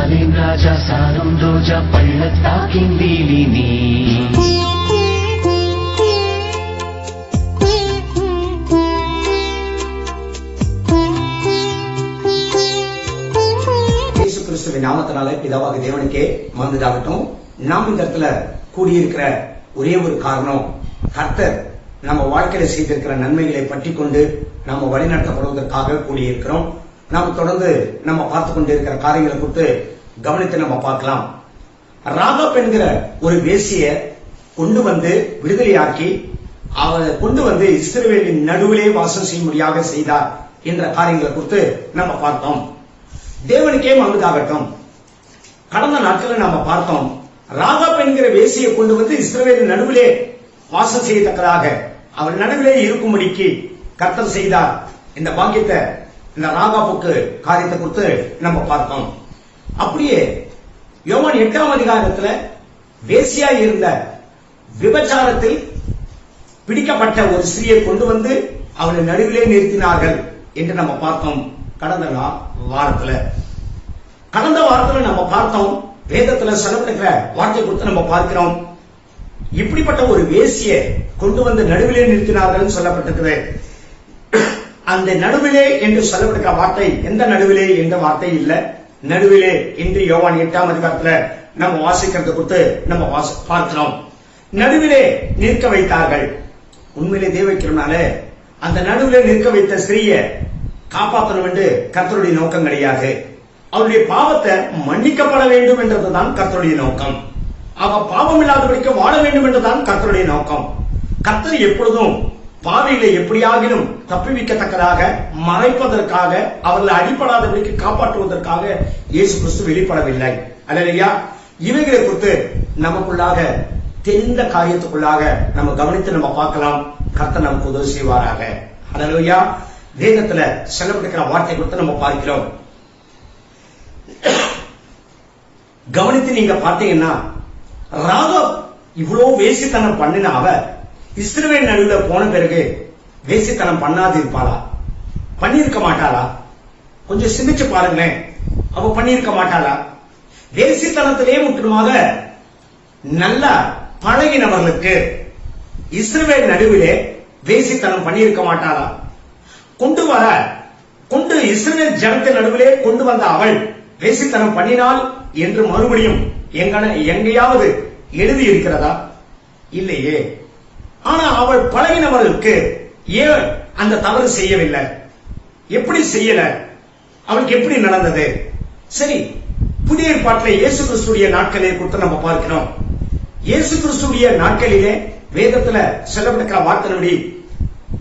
சாலேம் ராஜா சாரும் ரோஜா பள்ளத்தாக்கின் வேலி நீ. இயேசு கிறிஸ்துவின் நாமத்தினாலே பிதாவாக தேவனுக்கே மகிமையாகட்டும். நாம் இந்த இடத்துல கூடியிருக்கிற ஒரே ஒரு காரணம், கர்த்தர் நம்ம வாழ்க்கையில செய்திருக்கிற நன்மைகளை பற்றி கொண்டு நம்ம வழிநடத்தப்படுவதற்காக கூடியிருக்கிறோம். நாம் தொடர்ந்து நம்ம பார்த்து கொண்டிருக்கிற காரியங்களை குறித்து கவனித்து நம்ம பார்க்கலாம். ராகாப் என்கிற ஒரு வேசிய கொண்டு வந்து விடுதலையாக்கி அவரை கொண்டு வந்து இஸ்ரவேலின் நடுவிலே வாசம் செய்யும்படியாக செய்தார் என்ற காரியங்களை குறித்து நம்ம பார்த்தோம். தேவனுக்கே மகிமையாகட்டும். கடந்த நாட்களில் நாம பார்த்தோம், ராகாப் என்கிற வேசியை கொண்டு வந்து இஸ்ரவேலின் நடுவிலே வாசம் செய்யத்தக்கதாக அவள் நடுவிலே இருக்கும்படிக்கு கர்த்தர் செய்தார். இந்த பாக்கியத்தை இந்த ராகாப்புக்கு காரியத்தை கொடுத்து நம்ம பார்த்தோம். அப்படியே யோவான் 8ஆம் அதிகாரத்துல வேசியா இருந்த விபச்சாரத்தில் பிடிக்கப்பட்ட ஒரு ஸ்திரியை கொண்டு வந்து அவளை நடுவிலே நிறுத்தினார்கள் என்று நம்ம பார்த்தோம். கடந்த வாரத்துல நம்ம பார்த்தோம், வேதத்துல சொல்லப்படுகிற வார்த்தை கொடுத்து நம்ம பார்க்கிறோம். இப்படிப்பட்ட ஒரு வேசியை கொண்டு வந்து நடுவிலே நிறுத்தினார்கள் சொல்லப்பட்டிருக்கிறது. அந்த நடுவிலே என்று சொல்லப்படுகிற வார்த்தை எந்த நடுவிலே என்ற வார்த்தை இல்ல, நடுவிலே என்று யோவான் 8ஆம் அதிகாரத்துல நம்ம வாசிக்கிறது கொடுத்து நம்ம பார்க்கிறோம். நடுவிலே நிற்க வைத்தார்கள். உண்மையிலே தேவைக்கிறனால அந்த நடுவிலே நிற்க வைத்த ஸ்திரீயை காப்பாற்றணும் என்று கர்த்தருடைய நோக்கம் கிடையாது. அவருடைய பாவத்தை மன்னிக்கப்பட வேண்டும் என்றதுதான் கர்த்தருடைய நோக்கம். அவ பாவம் இல்லாதபடிக்கு வாழ வேண்டும் என்றுதான் கர்த்தருடைய நோக்கம். கர்த்தர் எப்பொழுதும் பாவிகளை எப்படியாகிலும் தப்பிவிக்கத்தக்கதாக மறைப்பதற்காக அவர்களை அடிப்படாதபடிக்கு காப்பாற்றுவதற்காக இயேசு கிறிஸ்து வெளிப்படவில்லை. அல்லேலூயா. இவைகளை குறித்து நமக்குள்ளாக தெரிந்த காரியத்துக்குள்ளாக நம்ம கவனித்து நம்ம பார்க்கலாம். கர்த்தர் நமக்கு உதவி செய்வாராக. அல்லேலூயா. வேதத்துல சொல்லப்பட்டிருக்கிற வார்த்தை கொடுத்து நம்ம பார்க்கிறோம். கவனித்து நீங்க பார்த்தீங்கன்னா, ராகாப் இவ்வளவு வேசித்தனம் பண்ணின அவ இஸ்ரவேல் நடுவில் போன பிறகு வேசித்தனம் பண்ணாது இருப்பாளா? பண்ணியிருக்க மாட்டாளா? கொஞ்சம் சிந்திச்சு பாருங்களேன். அவ பண்ணியிருக்க மாட்டாளா? வேசித்தனத்திலே முற்றுமாக நல்ல பழகினவர்களுக்கு இஸ்ரவேல் நடுவிலே வேசித்தனம் பண்ணியிருக்க மாட்டாளா? கொண்டு இஸ்ரவேல் ஜனத்தின் நடுவிலே கொண்டு வந்த அவள் வேசித்தனம் பண்ணினாள் என்று மறுபடியும் எங்கேயாவது எழுதி இருக்கிறதா? இல்லையே. ஆனா அவள் பழகினவர்களுக்கு ஏன் அந்த தவறு செய்யவில்லை? எப்படி செய்யல? அவளுக்கு எப்படி நடந்தது? சரி, புதிய ஏற்பாட்டிலே இயேசு கிறிஸ்துடைய நாட்களை குறித்து நம்ம பார்க்கிறோம். இயேசு கிறிஸ்துடைய நாட்களிலே வேதத்துல சொல்லப்பட்டிருக்கிற வார்த்தையின்படி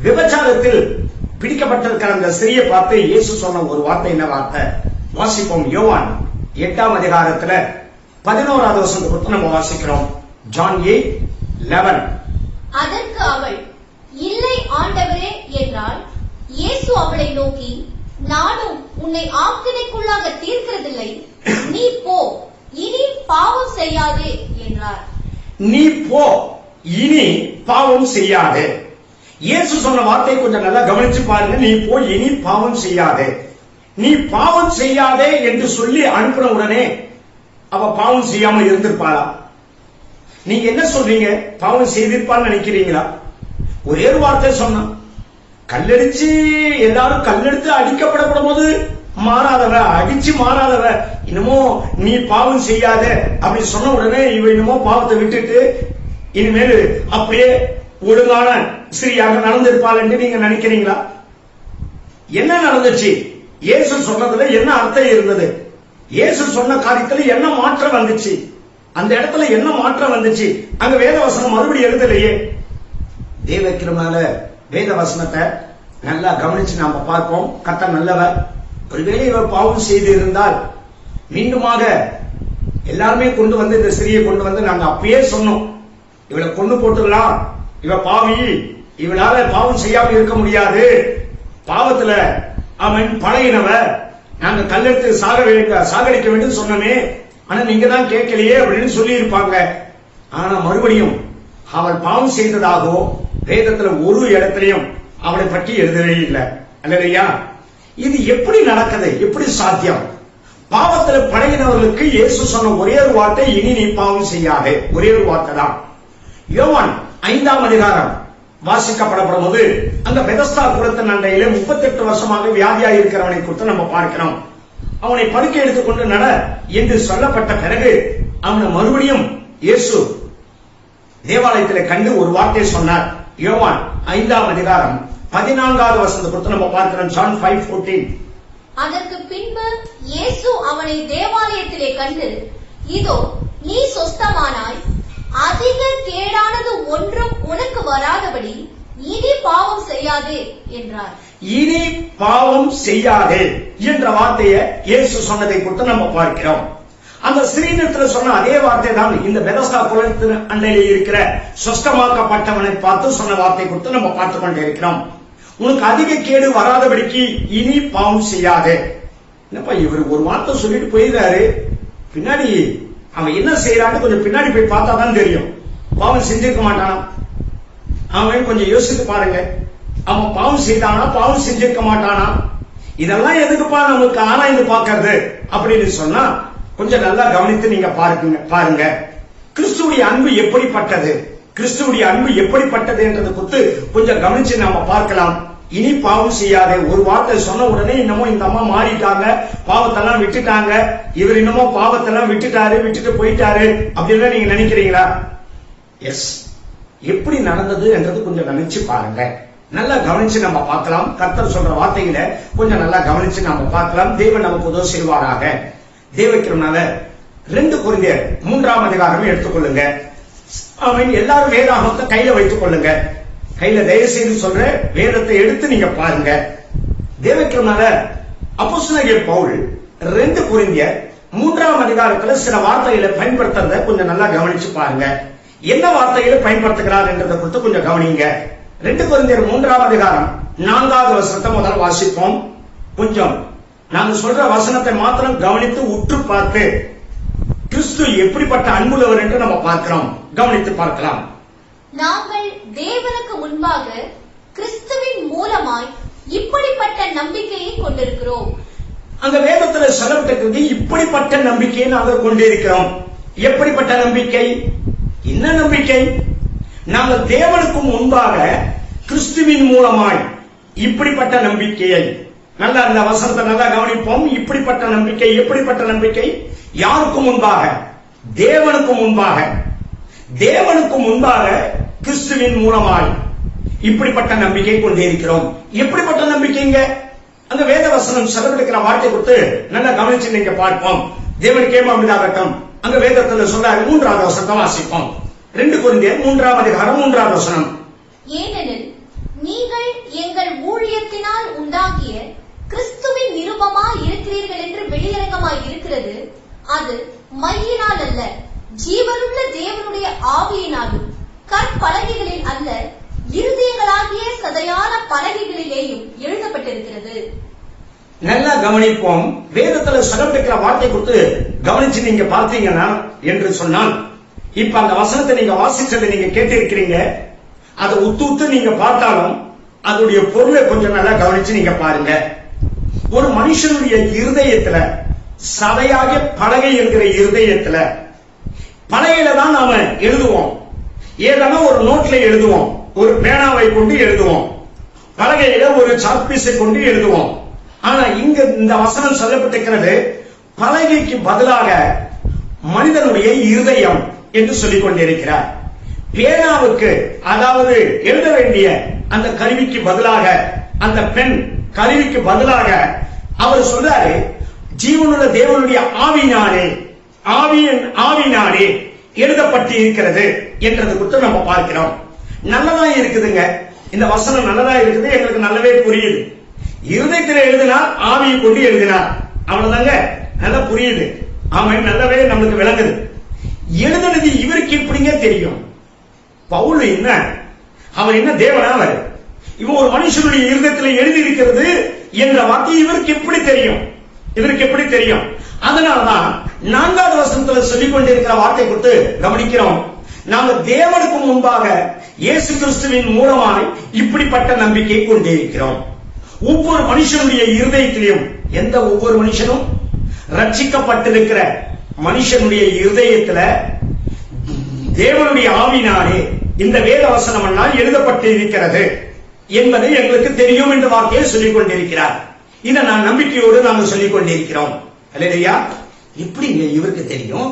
விபச்சாரத்தில் பிடிக்கப்பட்டிருக்கிற அந்த ஸ்திரியை பார்த்து இயேசு சொன்ன ஒரு வார்த்தை என்ன வார்த்தை? வாசிப்போம். யோவான் 8ஆம் அதிகாரத்துல 11வது வசனத்தை குறித்து நம்ம வாசிக்கிறோம். ஜான் 8:11. அதற்கு அவள், இல்லை ஆண்டவரே என்றாள். இயேசு அவளை நோக்கி, நானும் உன்னை ஆக்கினைக்குள்ளாக தீர்க்கிறதில்லை, நீ போ, இனி பாவம் செய்யாதே என்றார். நீ போ, இனி பாவம் செய்யாதே. இயேசு சொன்ன வார்த்தை கொஞ்சம் நல்லா கவனிச்சு பாருங்க. நீ போ, இனி பாவம் செய்யாதே. நீ பாவம் செய்யாதே என்று சொல்லி அனுப்பின உடனே அவ பாவம் செய்யாம இருந்திருப்பாளா? நீங்க என்ன சொல்றீங்க? பாவம் செய்திருப்பான்னு நினைக்கிறீங்களா? ஒரே ஒரு வார்த்தை சொன்னா, கல்லடிச்சு எல்லாரும் கல்லெடுத்து அடிக்கப்படப்படும் போது மாறாதவ, அடிச்சு மாறாதவ, இன்னமோ நீ பாவம் செய்யாத அப்படி சொன்ன உடனே இவ இன்னமோ பாவத்தை விட்டுட்டு இனிமேல் அப்படியே ஒழுங்கான ஸ்திரீயாக நடந்திருப்பாள் என்று நீங்க நினைக்கிறீங்களா? என்ன நடந்துச்சு? இயேசு சொன்னதுல என்ன அர்த்தம் இருந்தது? இயேசு சொன்ன காரியத்துல என்ன மாற்றம் வந்துச்சு? அந்த இடத்துல என்ன மாற்றம் வந்துச்சு? அங்க வேத வசனம் மறுபடியும் எழுதலையே. தேவக்கிரமால வேத வசனத்தை நல்லா கவனிச்சு நாம பார்ப்போம். கர்த்தர் நல்லவர். ஒருவேளை இவர் பாவம் செய்து இருந்தால் மீண்டுமாக எல்லாருமே கொண்டு வந்து இந்த ஸ்திரியை கொண்டு வந்து நாங்க அப்பயே சொன்னோம், இவளை கொண்டு போட்டுடலாம், இவ பாவி, இவளால பாவம் செய்யாம இருக்க முடியாது, பாவத்துல அவன் பழகினவ, நாங்க கல்லெடுத்து சாகடிக்க வேண்டும் சொன்னமே, ஆனா நீங்க தான் கேட்கலையே அப்படின்னு சொல்லி இருப்பாங்க. ஆனா மறுபடியும் அவள் பாவம் செய்ததாகவோ வேதத்துல ஒரு இடத்திலையும் அவளை பற்றி எழுதவே இல்லை. அல்லையா? இது எப்படி நடக்குது? எப்படி சாத்தியம்? பாவத்துல பழகினவர்களுக்கு இயேசு சொன்ன ஒரே ஒரு வார்த்தை, இனி நீ பாவம் செய்யாதே. ஒரே ஒரு வார்த்தை தான். யோவான் 5ஆம் அதிகாரம் வாசிக்கப்படப்படும் போது அந்த பெதஸ்தா குளத்தின் அண்டையிலே 38 வருஷமாக வியாதியாக இருக்கிறவனை குறித்து நம்ம பார்க்கிறோம். அவனை படுக்கை எடுத்துக்கொண்டு நட என்று சொல்லப்பட்ட பிறகு அவனை மறுபடியும் இயேசு தேவாலயத்திலே கண்டு ஒரு வார்த்தை சொன்னார். யோவான் 5ஆம் அதிகாரம் 14வது வசனத்தை குறித்து நம்ம பார்க்கிறோம். John 5:14. அதற்கு பின்பு இயேசு அவனை தேவாலயத்திலே கண்டு, இதோ நீ சொஸ்தமானாய், அதிக கேடானது ஒன்றும் உனக்கு வராதபடி இனி பாவம் செய்யாதே என்றார். இனி பாவம் செய்யாதே என்ற வார்த்தையை இயேசு சொன்னதை குறித்து நம்ம பார்க்கிறோம். அந்த ஸ்திரீனிடத்தில் சொன்ன அதே வார்த்தை தான் இந்த பெதஸ்தா குளத்தின் அண்டையில் இருக்கிற சொஸ்தமாக்கப்பட்டவனை பார்த்து சொன்ன வார்த்தை குறித்து நம்ம பார்த்து கொண்டே இருக்கிறோம். உனக்கு அதிக கேடு வராதபடிக்கு இனி பாவம் செய்யாதே. என்னப்பா இவர் ஒரு வார்த்தை சொல்லிட்டு போயிடுறாரு, பின்னாடி அவன் என்ன செய்யறான்னு கொஞ்சம் பின்னாடி போய் பார்த்தா தான் தெரியும். பாவம் செஞ்சிருக்க மாட்டானா? அவன் கொஞ்சம் யோசித்து பாருங்க. அவன் பாவம் செய்தானா, பாவம் செஞ்சிருக்க மாட்டானா? இதெல்லாம் எதுக்குப்பா நமக்கு ஆராய்ந்து பார்க்கறது அப்படின்னு சொன்னா கொஞ்சம் நல்லா கவனித்து நீங்க பாருங்க. கிறிஸ்துவுடைய அன்பு எப்படிப்பட்டது, கிறிஸ்துவுடைய அன்பு எப்படிப்பட்டது என்றது குறித்து கொஞ்சம் கவனிச்சு நாம பார்க்கலாம். இனி பாவம் செய்யாதே ஒரு வார்த்தை சொன்ன உடனே இன்னமும் இந்த அம்மா மாறிட்டாங்க, பாவத்தெல்லாம் விட்டுட்டாங்க, இவர் இன்னமும் பாவத்தெல்லாம் விட்டுட்டு போயிட்டாரு அப்படின்னு நீங்க நினைக்கிறீங்களா? எஸ், எப்படி நடந்தது என்றது கொஞ்சம் கவனிச்சு பாருங்க. நல்லா கவனிச்சு நம்ம பார்க்கலாம். கர்த்தர் சொல்ற வார்த்தைகளை கொஞ்சம் நல்லா கவனிச்சு நம்ம பார்க்கலாம். தேவன் நமக்கு உதவி செய்வாராக. தேவக்கிரமனால 2 கொரிந்தியர் 3ஆம் அதிகாரம் எடுத்துக்கொள்ளுங்க. அவன் எல்லாரும் வேதாகமத்தை கையில வைத்துக் கொள்ளுங்க. கையில தயவு செய்து சொல்ற வேதத்தை எடுத்து நீங்க பாருங்க. தேவக்கிரமனால அப்போஸ்தலனாகிய பவுல் 2 கொரிந்தியர் 3ஆம் அதிகாரத்துல சில வார்த்தைகளை பயன்படுத்துறத கொஞ்சம் நல்லா கவனிச்சு பாருங்க. என்ன வார்த்தைகளை பயன்படுத்துகிறார் என்றதை குறித்து கொஞ்சம் கவனிங்க. 2 கொரிந்தியர் 3ஆம் அதிகாரம் 4வது வசனத்தை முதல்ல வாசிப்போம். கொஞ்சம் நாங்க சொல்ற வசனத்தை மாத்திரம் கவனித்து உற்று பார்த்து கிறிஸ்து எப்படிப்பட்ட அன்புள்ளவர் என்று நம்ம பார்க்கிறோம். கவனித்து பார்க்கலாம். நாங்கள் தேவனுக்கு முன்பாக கிறிஸ்துவின் மூலமாய் இப்படிப்பட்ட நம்பிக்கையை கொண்டிருக்கிறோம். அங்க வேதத்துல சொல்லப்பட்டிருக்கிறது இப்படிப்பட்ட நம்பிக்கையை நாங்கள் கொண்டிருக்கிறோம். எப்படிப்பட்ட நம்பிக்கை? என்ன நம்பிக்கை? நாங்கள் தேவனுக்கு முன்பாக கிறிஸ்துவின் மூலமாய் இப்படிப்பட்ட நம்பிக்கையை, நல்லா இந்த வசனத்தை நல்லா கவனிப்போம். இப்படிப்பட்ட நம்பிக்கை, எப்படிப்பட்ட நம்பிக்கை? யாருக்கு முன்பாக? தேவனுக்கு முன்பாக. தேவனுக்கு முன்பாக கிறிஸ்துவின் மூலமாய் இப்படிப்பட்ட நம்பிக்கை கொண்டிருக்கிறோம். எப்படிப்பட்ட நம்பிக்கைங்க? அந்த வேத வசனம் செலவழிக்கிற வார்த்தை கொடுத்து நல்லா கவனிச்சு நீங்க பார்ப்போம். தேவனுக்கே மகிமையாகட்டும். அங்க வேதத்துல சொல்றாரு. 3வது வசனத்தை வாசிப்போம். 2 கொரிந்தியர் 3ஆம் அதிகாரம் 3வது வசனம். ஏனெனில் நீங்கள் எங்கள் ஊழியத்தினால் உண்டாகிய கிறிஸ்துவின் நிருபமாய் இருக்கிறீர்கள் என்று வெளியரங்கமாய் இருக்கிறது. அது மையினால் அல்ல, ஜீவனுள்ள தேவனுடைய ஆவியினாலும் கற்பலகைகளில் அல்ல, இருதயங்களாகிய சதையான பலகைகளிலேயும் எழுதப்பட்டிருக்கிறது. நல்லா கவனிப்போம். வேதத்துல சொல்லப்பட்டிருக்கிற வார்த்தை கொடுத்து கவனிச்சு நீங்க பார்த்தீங்கன்னா என்று சொன்னால், இப்ப அந்த வசனத்தை நீங்க வாசிச்சதை நீங்க கேட்டிருக்கிறீங்க. அதை உத்து நீங்க பார்த்தாலும் அதோடைய பொருளை கொஞ்சம் நல்லா கவனிச்சு நீங்க பாருங்க. ஒரு மனுஷனுடைய இருதயத்துல, சதையாக பலகை என்கிற இருதயத்துல, பலகையில தான் நாம எழுதுவோம். ஏதான ஒரு நோட்ல எழுதுவோம், ஒரு பேனாவை கொண்டு எழுதுவோம், பலகையில ஒரு சாக்பீஸை கொண்டு எழுதுவோம். ஆனா இங்க இந்த வசனம் சொல்லப்பட்டிருக்கிறது பலகைக்கு பதிலாக மனிதனுடைய இருதயம் என்று சொல்லிக் கொண்டிருக்கிறார். பேனாவுக்கு, அதாவது எழுத வேண்டிய அந்த கருவிக்கு பதிலாக, அந்த பெண் கருவிக்கு பதிலாக அவர் சொல்றாரு, ஜீவனுள்ள தேவனுடைய ஆவியினாலே எழுதப்பட்டு இருக்கிறது என்றது குறித்து நம்ம பார்க்கிறோம். நல்லதா இருக்குதுங்க, இந்த வசனம் நல்லதா இருக்குது, எங்களுக்கு நல்லாவே புரியுது. இருதயத்தில் எழுதினார், ஆவியை கொண்டு எழுதினார், அவ்வளவுதாங்க, நல்லா புரியுது. ஆமாம், நல்லாவே நம்மளுக்கு விளங்குது. எழுதுனது இவருக்கு எப்படிங்க தெரியும்? பவுல் என்ன, அவர் என்ன தேவனா? அவர் இவன் ஒரு மனுஷனுடைய இருதயத்தில் எழுதி இருக்கிறது என்ற வார்த்தை இவருக்கு எப்படி தெரியும்? இவருக்கு எப்படி தெரியும்? அதனால்தான் 4வது வசனத்துல சொல்லிக் கொண்டிருக்கிற வார்த்தை கொடுத்து கவனிக்கிறோம். நாங்கள் தேவனுக்கு முன்பாக இயேசு கிறிஸ்துவின் மூலமாய் இப்படிப்பட்ட நம்பிக்கை கொண்டிருக்கிறோம். ஒவ்வொரு மனுஷனுடைய இருதயத்திலையும், எந்த ஒவ்வொரு மனுஷனும் ரட்சிக்கப்பட்டிருக்கிற மனுஷனுடைய இருதயத்துல தேவனுடைய ஆவினாலே இந்த வேத வசனம் எல்லாம் எழுதப்பட்டு இருக்கிறது என்பதை எங்களுக்கு தெரியும் என்ற வார்த்தையை சொல்லிக் கொண்டிருக்கிறார். இதை நான் நம்பிக்கையோடு நாங்கள் சொல்லிக் கொண்டிருக்கிறோம். அல்லேலூயா. எப்படிங்க இவருக்கு தெரியும்?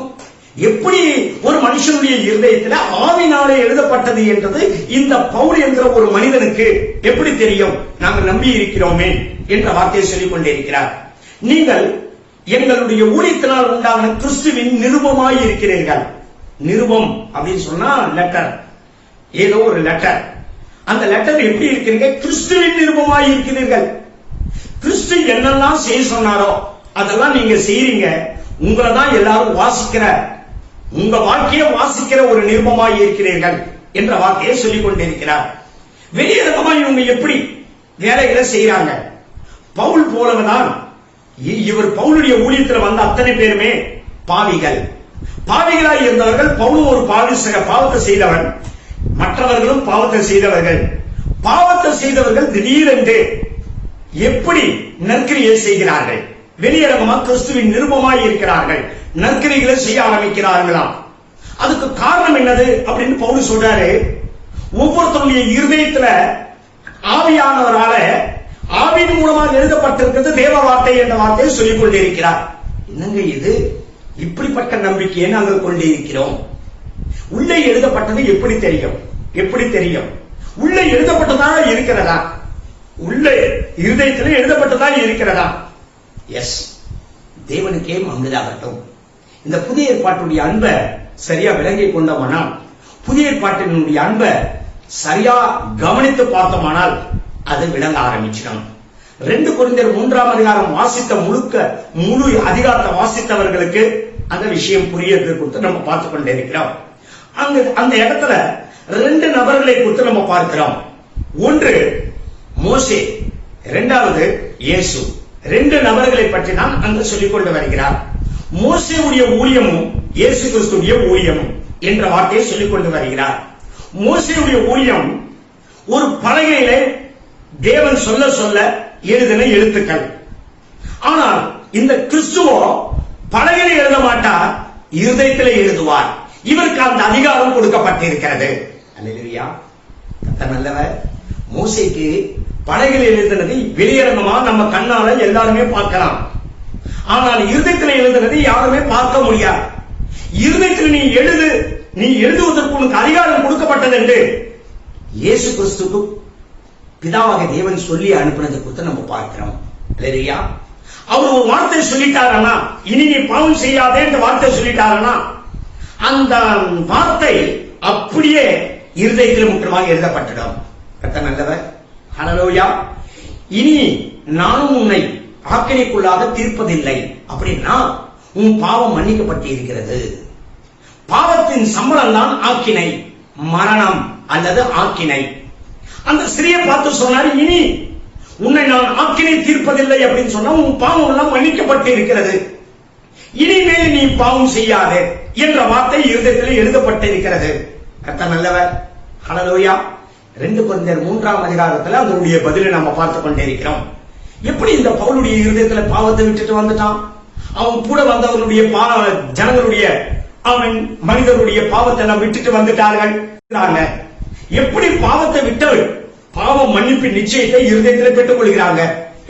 எப்படி ஒரு மனுஷனுடைய இருதயத்துல ஆவினாலே எழுதப்பட்டது என்றது இந்த பவுல் என்கிற ஒரு மனிதனுக்கு எப்படி தெரியும்? நாங்கள் நம்பி இருக்கிறோமே என்ற வார்த்தையை சொல்லிக் கொண்டிருக்கிறார். நீங்கள் எங்களுடைய ஊழியத்தினால் உண்டான கிறிஸ்துவின் நிருபமாய் இருக்கிறீர்கள். நிருபம் அப்படின்னு சொன்னா லெட்டர், ஏதோ ஒரு லெட்டர். அந்த லெட்டர் எப்படி இருக்கிறீங்க? கிறிஸ்துவின் நிருபமாய் இருக்கிறீர்கள். கிறிஸ்து என்னெல்லாம் செய்ய சொன்னாரோ அதெல்லாம் நீங்க செய்றீங்க. உங்களை தான் எல்லாரும் வாசிக்கிற, உங்க வாழ்க்கையை வாசிக்கிற ஒரு நிருபமாய் இருக்கிறீர்கள் என்ற வார்த்தையை சொல்லிக் கொண்டிருக்கிறார். வெளியரங்கமா இவங்க எப்படி வேலைகளை செய்யறாங்க? பவுல் போலவதான் இவர் பவுலுடைய ஊழியத்தில் வந்த அத்தனை பேருமே பாவிகள். பாவிகளாய் இருந்தவர்கள். பவுலும் ஒரு பாவத்தை செய்தவன், மற்றவர்களும் பாவத்தை செய்தவர்கள். பாவத்தை செய்தவர்கள் திடீரென்று எப்படி நற்கிரியை செய்கிறார்கள்? வெளியரங்கமா கிறிஸ்துவின் நிருபமாய் இருக்கிறார்கள், நற்கிரிகளை செய்ய ஆரம்பிக்கிறார்களாம். அதுக்கு காரணம் என்னது அப்படின்னு பவுல் சொல்றாரு. ஒவ்வொருத்தருடைய இருதயத்துல ஆவியானவரால ஆவியின் மூலமாக எழுதப்பட்டிருக்கிறது தேவ வார்த்தை என்ற வார்த்தையை சொல்லிக் கொண்டிருக்கிறார். என்னங்க இது? இப்படிப்பட்ட நம்பிக்கையை நாங்கள் கொண்டிருக்கிறோம். உள்ளே எழுதப்பட்டது எப்படி தெரியும்? எப்படி தெரியும்? உள்ளே எழுதப்பட்டதா இருக்கிறதா? உள்ளே இருதயத்தில் எழுதப்பட்டதா இருக்கிறதா? எஸ், தேவனுக்கே மகிழ்ந்தாகட்டும். இந்த புதிய ஏற்பாட்டுடைய அன்பை சரியா விளங்கி கொண்டோமானால், புதிய ஏற்பாட்டினுடைய அன்பை சரியா கவனித்து பார்த்தோமானால் அது விளங்க ஆரம்பிச்சிடும். 2 கொரிந்தியர் 3ஆம் அதிகாரம் வாசித்த முழு அதிகாரத்தை வாசித்தவர்களுக்கு அந்த விஷயம் புரியறது குறித்து நம்ம பார்த்து கொண்டே இருக்கிறோம். அந்த இடத்துல 2 நபர்களை குறித்து நம்ம பார்க்கிறோம். ஒன்று மோசே, இரண்டாவது இயேசு. 2 நபர்களை பற்றி தான் அங்கு சொல்லிக் கொண்டு வருகிறார். மோசேவுடைய ஊழியமும் இயேசு கிறிஸ்துடைய ஊழியமும் என்ற வார்த்தையை சொல்லிக் கொண்டு வருகிறார். மோசேவுடைய ஊழியம் ஒரு பலகையிலே தேவன் சொல்ல சொல்ல எழுதின எழுத்துக்கள். ஆனால் இந்த கிறிஸ்துவோ பலகையில எழுத மாட்டார், இருதயத்தில் எழுதுவார். இவருக்கு அந்த அதிகாரம் கொடுக்கப்பட்டிருக்கிறது. அல்லேலூயா. கர்த்தர் நல்லவர். மோசேக்கு பலகையில எழுதினதை வெளியரங்கமா நம்ம கண்ணால எல்லாருமே பார்க்கலாம். ஆனால் இருதயத்தில் எழுதினதை யாருமே பார்க்க முடியாது. இருதயத்தில் நீ எழுதுவதற்கு உனக்கு அதிகாரம் கொடுக்கப்பட்டது என்று இயேசு கிறிஸ்துக்கு பிதாவாக தேவன் சொல்லி அனுப்பினதை குறித்து நம்ம பார்க்கிறோம். இல்லையா? அவர் ஒரு வார்த்தை சொல்லிட்டாரனா, இனி நீ பாவம் செய்யாதே என்ற வார்த்தை சொல்லிட்டாரனா, அந்த வார்த்தை அப்படியே இருதயத்தில் முக்கியமாக எழுதப்பட்டிடும். கர்த்தர் நல்லவர். ஹல்லேலூயா. இனி நானும் உன்னை ஆக்கினைக்குள்ளாக தீர்ப்பதில்லை அப்படின்னா உன் பாவம் மன்னிக்கப்பட்டு இருக்கிறது. பாவத்தின் சம்பளம் தான் ஆக்கினை, மரணம் அல்லது ஆக்கினை. அந்த ஸ்திரியை பார்த்து சொன்னார், இனி உன்னை நான் ஆக்கினை தீர்ப்பதில்லை அப்படின்னு சொன்னா உன் பாவம் எல்லாம் மன்னிக்கப்பட்டு இருக்கிறது, இனிமேல் நீ பாவம் செய்யாதே என்ற வார்த்தை இருதயத்தில் எழுதப்பட்டு இருக்கிறது. கர்த்தர் நல்லவர். ஹல்லேலூயா. 2 கொரிந்தியர் 3ஆம் அதிகாரத்தில் அதனுடைய பதிலை நாம பார்த்து கொண்டே இருக்கிறோம். எப்படி இந்த பவுலுடைய இருதயத்துல பாவத்தை விட்டுட்டு வந்துட்டான்? அவன் கூட வந்தவர்களுடைய ஜனங்களுடைய அவன் மனிதனுடைய பாவத்தை எல்லாம் விட்டுட்டு வந்துட்டார்கள். எப்படி பாவத்தை விட்டவள் பாவம் மன்னிப்பின் நிச்சயத்தை இருதயத்தில் பெற்றுக் கொள்கிறாங்க.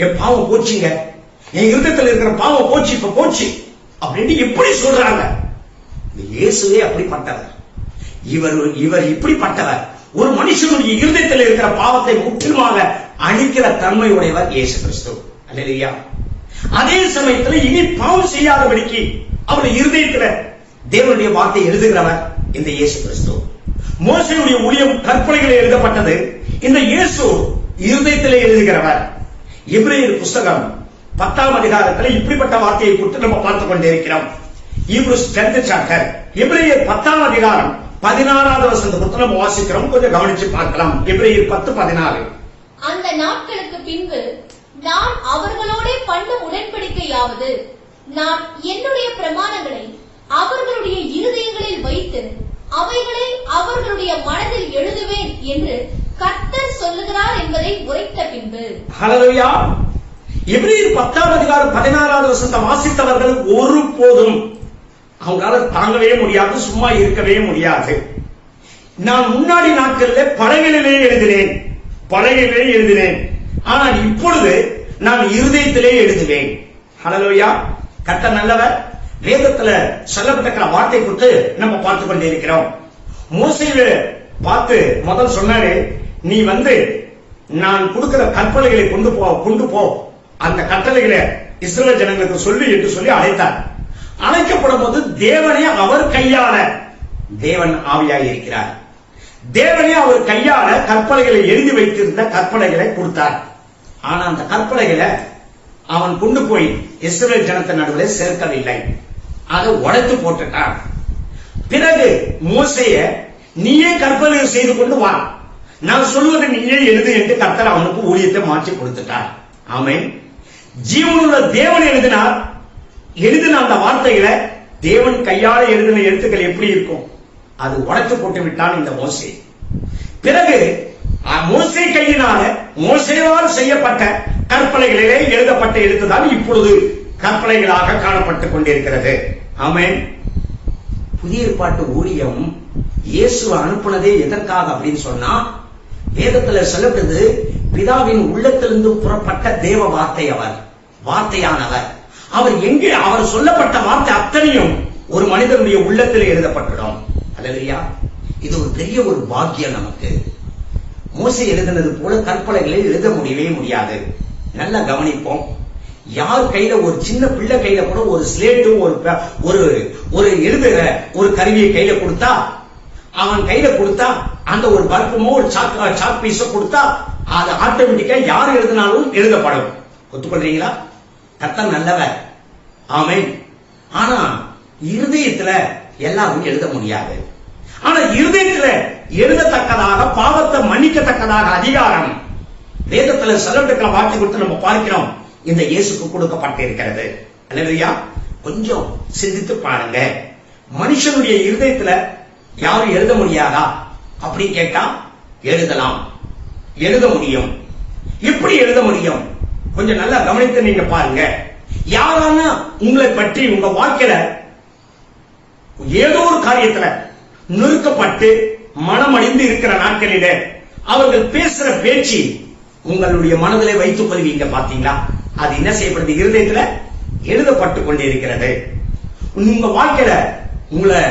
என் பாவம் போச்சுங்க, என் இருதயத்தில் இருக்கிற பாவம் போச்சு, இப்ப போச்சு அப்படின்னு எப்படி சொல்றாங்க? இயேசுவே அப்படிப்பட்டவர். இவர் இப்படிப்பட்டவர். ஒரு மனுஷனுடைய இருதயத்தில் இருக்கிற பாவத்தை முற்றிலுமாக அழிக்கிற தன்மை உடையவர் இயேசு கிறிஸ்து. அல்லேலூயா. அதே சமயத்தில் இனி பாவம் செய்யாதபடிக்கு அவருடைய இருதயத்துல தேவனுடைய வார்த்தை எழுதுகிறவர் இந்த இயேசு கிறிஸ்து. மோசேயுடைய ஊழியம் கற்பனைகளில் எழுதப்பட்டது, இந்த இயேசு இருதயத்திலே எழுதுகிறவர். எபிரேயர் புஸ்தகம் 10ஆம் அதிகாரத்தில் இப்படிப்பட்ட வார்த்தையை குறித்து நம்ம பார்த்துக் கொண்டே இருக்கிறோம். Hebrews 10th chapter, எபிரேயர் 10ஆம் அதிகாரம் 16வது வசனத்தை குறித்து நம்ம வாசிக்கிறோம். கொஞ்சம் கவனிச்சு பார்க்கலாம். எபிரேயர் 10:14. அந்த நாட்களுக்கு பின்பு நான் அவர்களோட பண்ணும் உடன்படிக்கையாவது, நான் என்னுடைய பிரமாணங்களை அவர்களுடைய இருதயங்களில் வைத்து அவைகளை அவர்களுடைய மனதில் எழுதுவேன் என்று கர்த்தர் சொல்லுகிறார் என்பதை உரைத்த பின்பு. ஹல்லேலூயா. எபிரேயர் 10ஆம் அதிகாரம் 16வது வசனத்தை வாசித்தவர்கள் ஒருபோதும் அவங்களால தாங்கவே முடியாது, சும்மா இருக்கவே முடியாது. நான் முன்னாடி நாட்களில் பலகையிலே எழுதினேன், ஆனால் இப்பொழுது நான் இருதயத்திலே எழுதுவேன். ஹல்லேலூயா. கர்த்தர் நல்லவர். வேதத்துல சொல்லப்பட்ட வார்த்தை குறித்து நம்ம பார்த்து கொண்டே இருக்கிறோம். மோசேயை பார்த்து முதல் சொன்னாரு, நீ நான் கொடுக்கிற கற்பனைகளை கொண்டு போ, அந்த கட்டளைகளை இஸ்ரவேல் ஜனங்களுக்கு சொல்லு என்று சொல்லி அழைத்தார். அழைக்கப்படும் போது தேவனே அவர் கையாள, தேவன் ஆவியாய் இருக்கிறார், தேவனே அவர் கையாள கற்பனைகளை எழுதி வைத்திருந்த கற்பனைகளை கொடுத்தார். ஆனா அந்த கற்பனைகளை அவன் கொண்டு போய் இஸ்ரவேல் ஜனத்தின் நடுவில் சேர்க்கவில்லை, அதை உடைத்து போட்டுட்டான். பிறகு மோசேய நீயே கற்பனை செய்து கொண்டு வா, நான் சொல்வதை நீயே எழுது என்று கர்த்தர் அவனுக்கு ஊழியத்தை மாற்றி கொடுத்துட்டார். ஆமென். ஜீவனுள்ள தேவன் எழுதின அந்த வார்த்தைகளை தேவன் கையால எழுதின எழுத்துக்கள் எப்படி இருக்கும், அது உடைத்து போட்டு விட்டான் இந்த மோசே. பிறகு மோசே கையினால மோசேவால் செய்யப்பட்ட கற்பனைகளிலே எழுதப்பட்ட எழுத்துதான் இப்பொழுது கற்பனைகளாக காணப்பட்டுக் கொண்டிருக்கிறது. ஆமென். புதிய ஏற்பாட்டு ஊழியம் இயேசு அனுப்புனதே எதற்காக அப்படின்னு சொன்னா, வேதத்துல சொல்லப்படுது, பிதாவின் உள்ளத்திலிருந்து புறப்பட்ட தேவ வார்த்தை வார்த்தையானவர். அவர் சொல்லப்பட்ட வார்த்தை அத்தனையும் ஒரு மனிதனுடைய உள்ளத்தில் எழுதப்பட்டுடும். அல்லேலூயா. இது ஒரு பெரிய ஒரு பாக்கியம் நமக்கு. மோசே எழுதினது போல கற்பனைகளை எழுத முடியவே முடியாது. நல்லா கவனிப்போம். யார் கையில, ஒரு சின்ன பிள்ளை கையில கூட ஒரு ஸ்லேட்டு, ஒரு எழுதுற ஒரு கருவியை கையில கொடுத்தா, அவன் கையில கொடுத்தா, அந்த ஒரு பல்பமோ ஒரு சாக் பீஸோ கொடுத்தா, அது ஆட்டோமேட்டிக்கா யார் எழுதினாலும் எழுதப்படும். ஒத்துக்கொள்றீங்களா? கர்த்தர் நல்லவர். ஆமென். ஆனா இருதயத்துல எல்லாரும் எழுத முடியாது. ஆனா இருதயத்துல எழுதத்தக்கதாக, பாவத்தை மன்னிக்கத்தக்கதாக அதிகாரம் வேதத்துல சொல்லப்பட்ட வார்த்தை கொடுத்து நம்ம பார்க்கிறோம். இந்த இயேசுக்கு கொடுக்கப்பட்டிருக்கிறது. அல்லேலூயா. கொஞ்சம் சிந்தித்து பாருங்க. மனுஷனுடைய இருதயத்துல யாரும் எழுத முடியாதா அப்படி கேட்டா எழுதலாம், எழுத முடியும். எப்படி எழுத முடியும்? கொஞ்சம் நல்லா கவனித்து நீங்க பாருங்க. யாரான உங்களை பற்றி உங்க வாழ்க்கையில ஏதோ ஒரு காரியத்துல நொறுக்கப்பட்டு மனமடிந்து இருக்கிற நாட்களில அவர்கள் பேசுற பேச்சு உங்களுடைய மனதிலே வைத்துக் கொள்வீங்க. பாத்தீங்களா? அது என்ன செய்யப்படுது? இருதயத்துல எழுதப்பட்டு கொண்டிருக்கிறது. உங்க வாழ்க்கையில உங்களை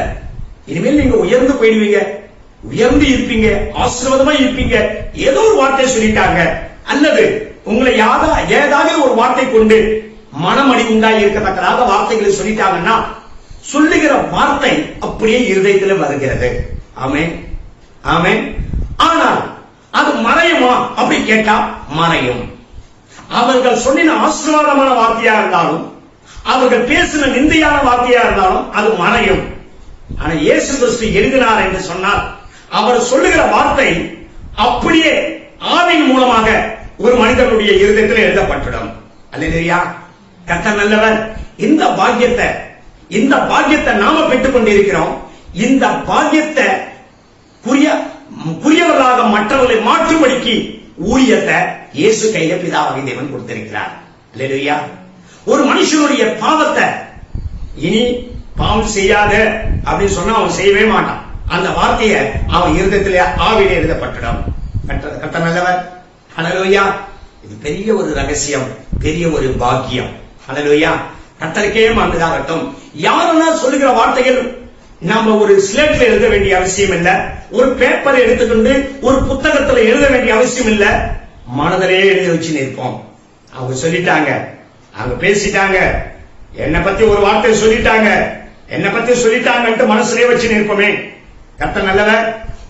இனிமேல் நீங்க உயர்ந்து போயிடுவீங்க, உயர்ந்து இருப்பீங்க, ஆசீர்வாதமா இருப்பீங்க. ஏதோ ஒரு வார்த்தை சொல்லிட்டாங்க, அல்லது உங்களை ஏதாவது ஒரு வார்த்தை கொண்டு மனமடி உண்டாகி இருக்கத்தக்கதாக வார்த்தைகளை சொல்லிட்டாங்கன்னா, சொல்லுகிற வார்த்தை அப்படியே இருதயத்தில் வருகிறது. ஆமென், ஆமென். ஆனால் அது மறையுமா அப்படி கேட்டா மறையும். அவர்கள் சொன்ன ஆசீர்வாதமான வார்த்தையா இருந்தாலும், அவர்கள் பேசின நிந்தையான வார்த்தையா இருந்தாலும் அது மறையும். ஆனா இயேசு கிறிஸ்து எழுதினார் என்று சொன்னால், அவர் சொல்லுகிற வார்த்தை அப்படியே ஆவின் மூலமாக ஒரு மனிதனுடைய இருதயத்தில் எழுதப்பட்டுடும். அல்லேலூயா. கர்த்தர் நல்லவர். இந்த பாக்கியத்தை நாம பெற்றுக் கொண்டிருக்கிறோம். இந்த பாக்கியத்தை புரியவர்களாக மற்றவர்களை மாற்றும்படிக்கு ஊழியத்தை இயேசு கையில பிதாவாகிய தேவன் கொடுத்திருக்கிறார். அல்லேலூயா. ஒரு மனுஷனுடைய பாவத்தை இனி பாவம் செய்யாத அப்படின்னு சொன்னா அவன் செய்யவே மாட்டான். அந்த வார்த்தையை அவன் இருதயத்திலே ஆவியிலே எழுதப்பட்டுடும். கர்த்தர் நல்லவர். ஹல்லேலூயா. இது பெரிய ஒரு ரகசியம், பெரிய ஒரு பாக்கியம். ஹல்லேலூயா. கர்த்தருக்கே மகிமையாகட்டும். யாருன்னா சொல்லுகிற வார்த்தைகள் நாம ஒரு ஸ்லேட்ல எழுத வேண்டிய அவசியம் இல்ல, ஒரு பேப்பரை எடுத்துக்கொண்டு ஒரு புத்தகத்துல எழுத வேண்டிய அவசியம் இல்ல. மனதிலே எழுதி வச்சு நிற்போம். அவங்க சொல்லிட்டாங்க, அவங்க பேசிட்டாங்க, என்னை பத்தி ஒரு வார்த்தை சொல்லிட்டாங்க, என்னை பத்தி சொல்லிட்டாங்கன்ட்டு மனசுலயே வச்சு நிற்போமே. கர்த்தர் நல்லவர்.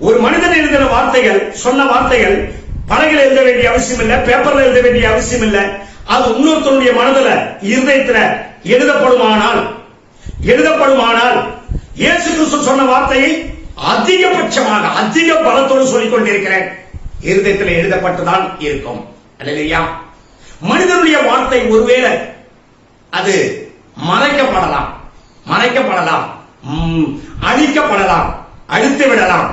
ஒரு மனிதன் எழுதின வார்த்தைகள், சொன்ன வார்த்தைகள் பலகையில் எழுத வேண்டிய அவசியம் இல்ல, பேப்பர்ல எழுத வேண்டிய அவசியம் இல்ல. அது இன்னொருத்தருடைய மனதுல, இருதயத்துல எழுதப்படுமானால் இயேசு கிறிஸ்து சொன்ன வார்த்தையை அதிகபட்சமாக அதிக பலத்தோடு சொல்லிக் கொண்டிருக்கிறேன், இருதயத்தில் எழுதப்பட்டுதான் இருக்கும். அல்லேலூயா. மனிதனுடைய வார்த்தை ஒருவேளை அது மறைக்கப்படலாம், அழிக்கப்படலாம், அழித்து விடலாம்.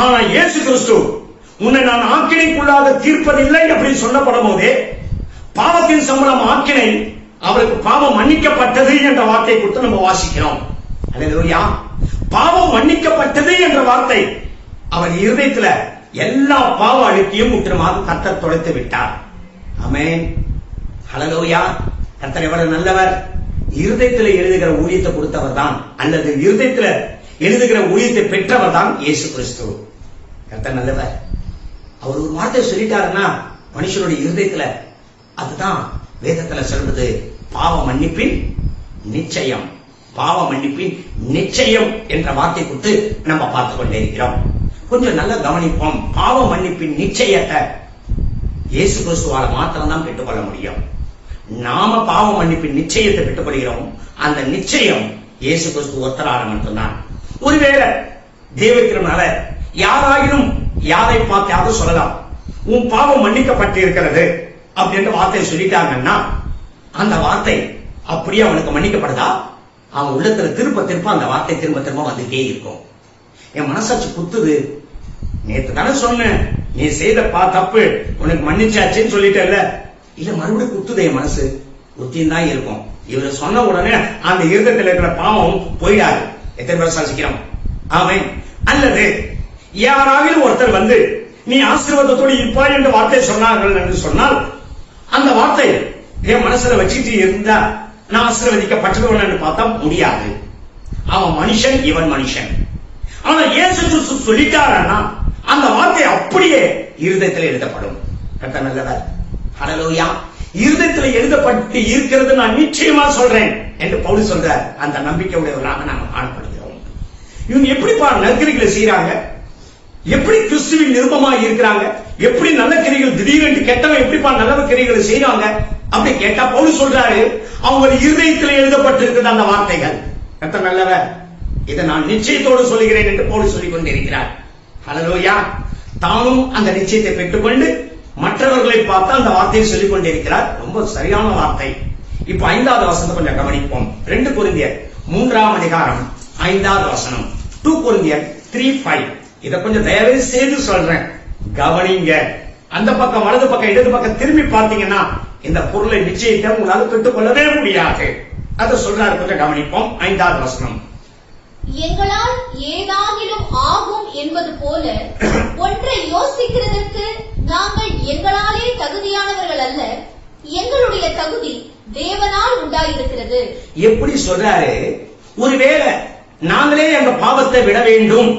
ஆனா இயேசு கிறிஸ்து உன்னை நான் ஆக்கினைக்குள்ளாக தீர்ப்பதில்லை அப்படின்னு சொல்லப்படும் போதே பாவத்தின் சம்பளம் ஆக்கினை, அவருக்கு பாவம் மன்னிக்கப்பட்டது என்ற வார்த்தை கொடுத்து நம்ம வாசிக்கிறோம். அல்லேலூயா. பாவம் மன்னிக்கப்பட்டது என்ற வார்த்தை அவர் இருதயத்துல எல்லா பாவ அழுக்கையும் முற்றிலுமாக கர்த்தர் தொலைத்து விட்டார். ஆமென். ஹல்லேலூயா. கர்த்தர் எவ்வளவு நல்லவர். இருதயத்தில் எழுதுகிற ஊழியத்தை கொடுத்தவர் தான், அல்லது இருதயத்தில் எழுதுகிற ஊழியத்தை பெற்றவர் தான் இயேசு கிறிஸ்து. கர்த்தர் நல்லவர். அவர் ஒரு வார்த்தை சொல்லிட்டாருன்னா மனுஷனுடைய இருதயத்துல, அதுதான் வேதத்துல சொல்றது பாவ மன்னிப்பின் நிச்சயம். பாவ மன்னிப்பின் நிச்சயம் என்ற வார்த்தை கொடுத்து நம்ம பார்த்து கொண்டே இருக்கிறோம். கொஞ்சம் நல்லா கவனிப்போம். பாவ மன்னிப்பின் நிச்சயத்தை இயேசு கிறிஸ்துவால மாத்திரம் தான் பெற்றுக்கொள்ள முடியும். நாம பாவ மன்னிப்பின் நிச்சயத்தை பெற்றுக்கொள்கிறோம். அந்த நிச்சயம் இயேசு கிறிஸ்து ஒருத்தரால மட்டும்தான். ஒருவேளை தேவக்கிரமனால யாராயினும் யாரை பார்த்தாவது சொல்லலாம், உன் பாவம் மன்னிக்கப்பட்டு இருக்கிறது அப்படின்ற வார்த்தையை சொல்லிட்டாங்கன்னா அந்த வார்த்தை அப்படியே அவனுக்கு மன்னிக்கப்படுதா? அவன் உள்ளத்துல திரும்ப திரும்ப அந்த வார்த்தை திரும்ப திரும்ப வந்துட்டே இருக்கும். என் மனசாட்சி குத்துது, நேற்று தானே சொன்னேன் நீ செய்த தப்பு உனக்கு மன்னிச்சாச்சுன்னு சொல்லிட்டல, இல்ல மறுபடியும் குத்துது என் மனசு, குத்தியும் தான் இருக்கும். இவரு சொன்ன உடனே அந்த இருதயத்தில் இருக்கிற பாவம் போயிடாது. எத்தனை பேர் சாட்சிக்கிறோம்? ஆமென். அல்லது யாராவது ஒருத்தர் வந்து நீ ஆசீர்வாதத்தோடு இருப்பாய் என்ற வார்த்தை சொன்னார்கள் என்று சொன்னால், அந்த வார்த்தை என் மனசுல வச்சுட்டு இருந்தா நான் ஆசீர்வதிக்கப்பட்டுடுவேன் என்று பார்த்தா முடியாது. அவன் மனுஷன், இவன் மனுஷன். ஆனா இயேசு கிறிஸ்து சொல்லிட்டாரன்னா அந்த வார்த்தை அப்படியே இருதயத்தில் எழுதப்படும். கர்த்தர் நல்லவர். ஹல்லேலூயா. இருதயத்தில் எழுதப்பட்டு இருக்கிறது நான் நிச்சயமா சொல்றேன் என்று பவுல் சொல்றார். அந்த நம்பிக்கையுடையவராக நாங்கள் காணப்படுகிறோம். இவங்க எப்படிப்பா நற்கிரிகளை செய்யறாங்க, எப்படி கிறிஸ்துவின் நிருபமா இருக்கிறாங்க, எப்படி நல்ல கிரிகள் திடீரென்று கெட்டவன் எப்படிப்பா நல்ல கிரிகளை செய்யறாங்க அப்படி கேட்டா பவுல் சொல்றாரு, அவங்க இருதயத்தில் எழுதப்பட்டிருக்கிறது அந்த வார்த்தைகள். கர்த்தர் நல்லவர். இதை நான் நிச்சயத்தோடு சொல்லுகிறேன் என்று பவுல் சொல்லிக் கொண்டிருக்கிறார். ஹல்லேலூயா. தானும் அந்த நிச்சயத்தை பெற்றுக்கொண்டு மற்றவர்களை பார்த்து அந்த வார்த்தையை சொல்லிக் கொண்டிருக்கிறார். ரொம்ப சரியான வார்த்தை. இப்ப 5வது வசனத்தை கொஞ்சம் கவனிப்போம். 2 கொரிந்தியர் 3ஆம் அதிகாரம் 5வது வசனம். 2 கொரிந்தியர் 3:5. இத கொஞ்சம் தயவு செய்து சொல்றேன், கவனிங்க. அந்த பக்கம் வலது பக்கம் இடது பக்கம் திரும்பி பார்த்தீங்கன்னா இந்த பொருளை நிச்சயத்தை உங்களால் பெற்றுக்கொள்ளவே முடியாது. அதை சொல்றாரு, கொஞ்சம் கவனிப்போம். 5வது வசனம். எங்களால் ஏதாகிலும் ஆகும் என்பது போல ஒன்றை யோசிக்கிறதற்கு நாங்கள் எங்களாலே தகுதியானவர்கள் அல்ல, எங்களுடைய தகுதி தேவனால் உண்டாயிருக்கிறது. எப்படி சொல்றாரு? ஒருவேளை நாங்களே எங்க பாவத்தை விட வேண்டும்,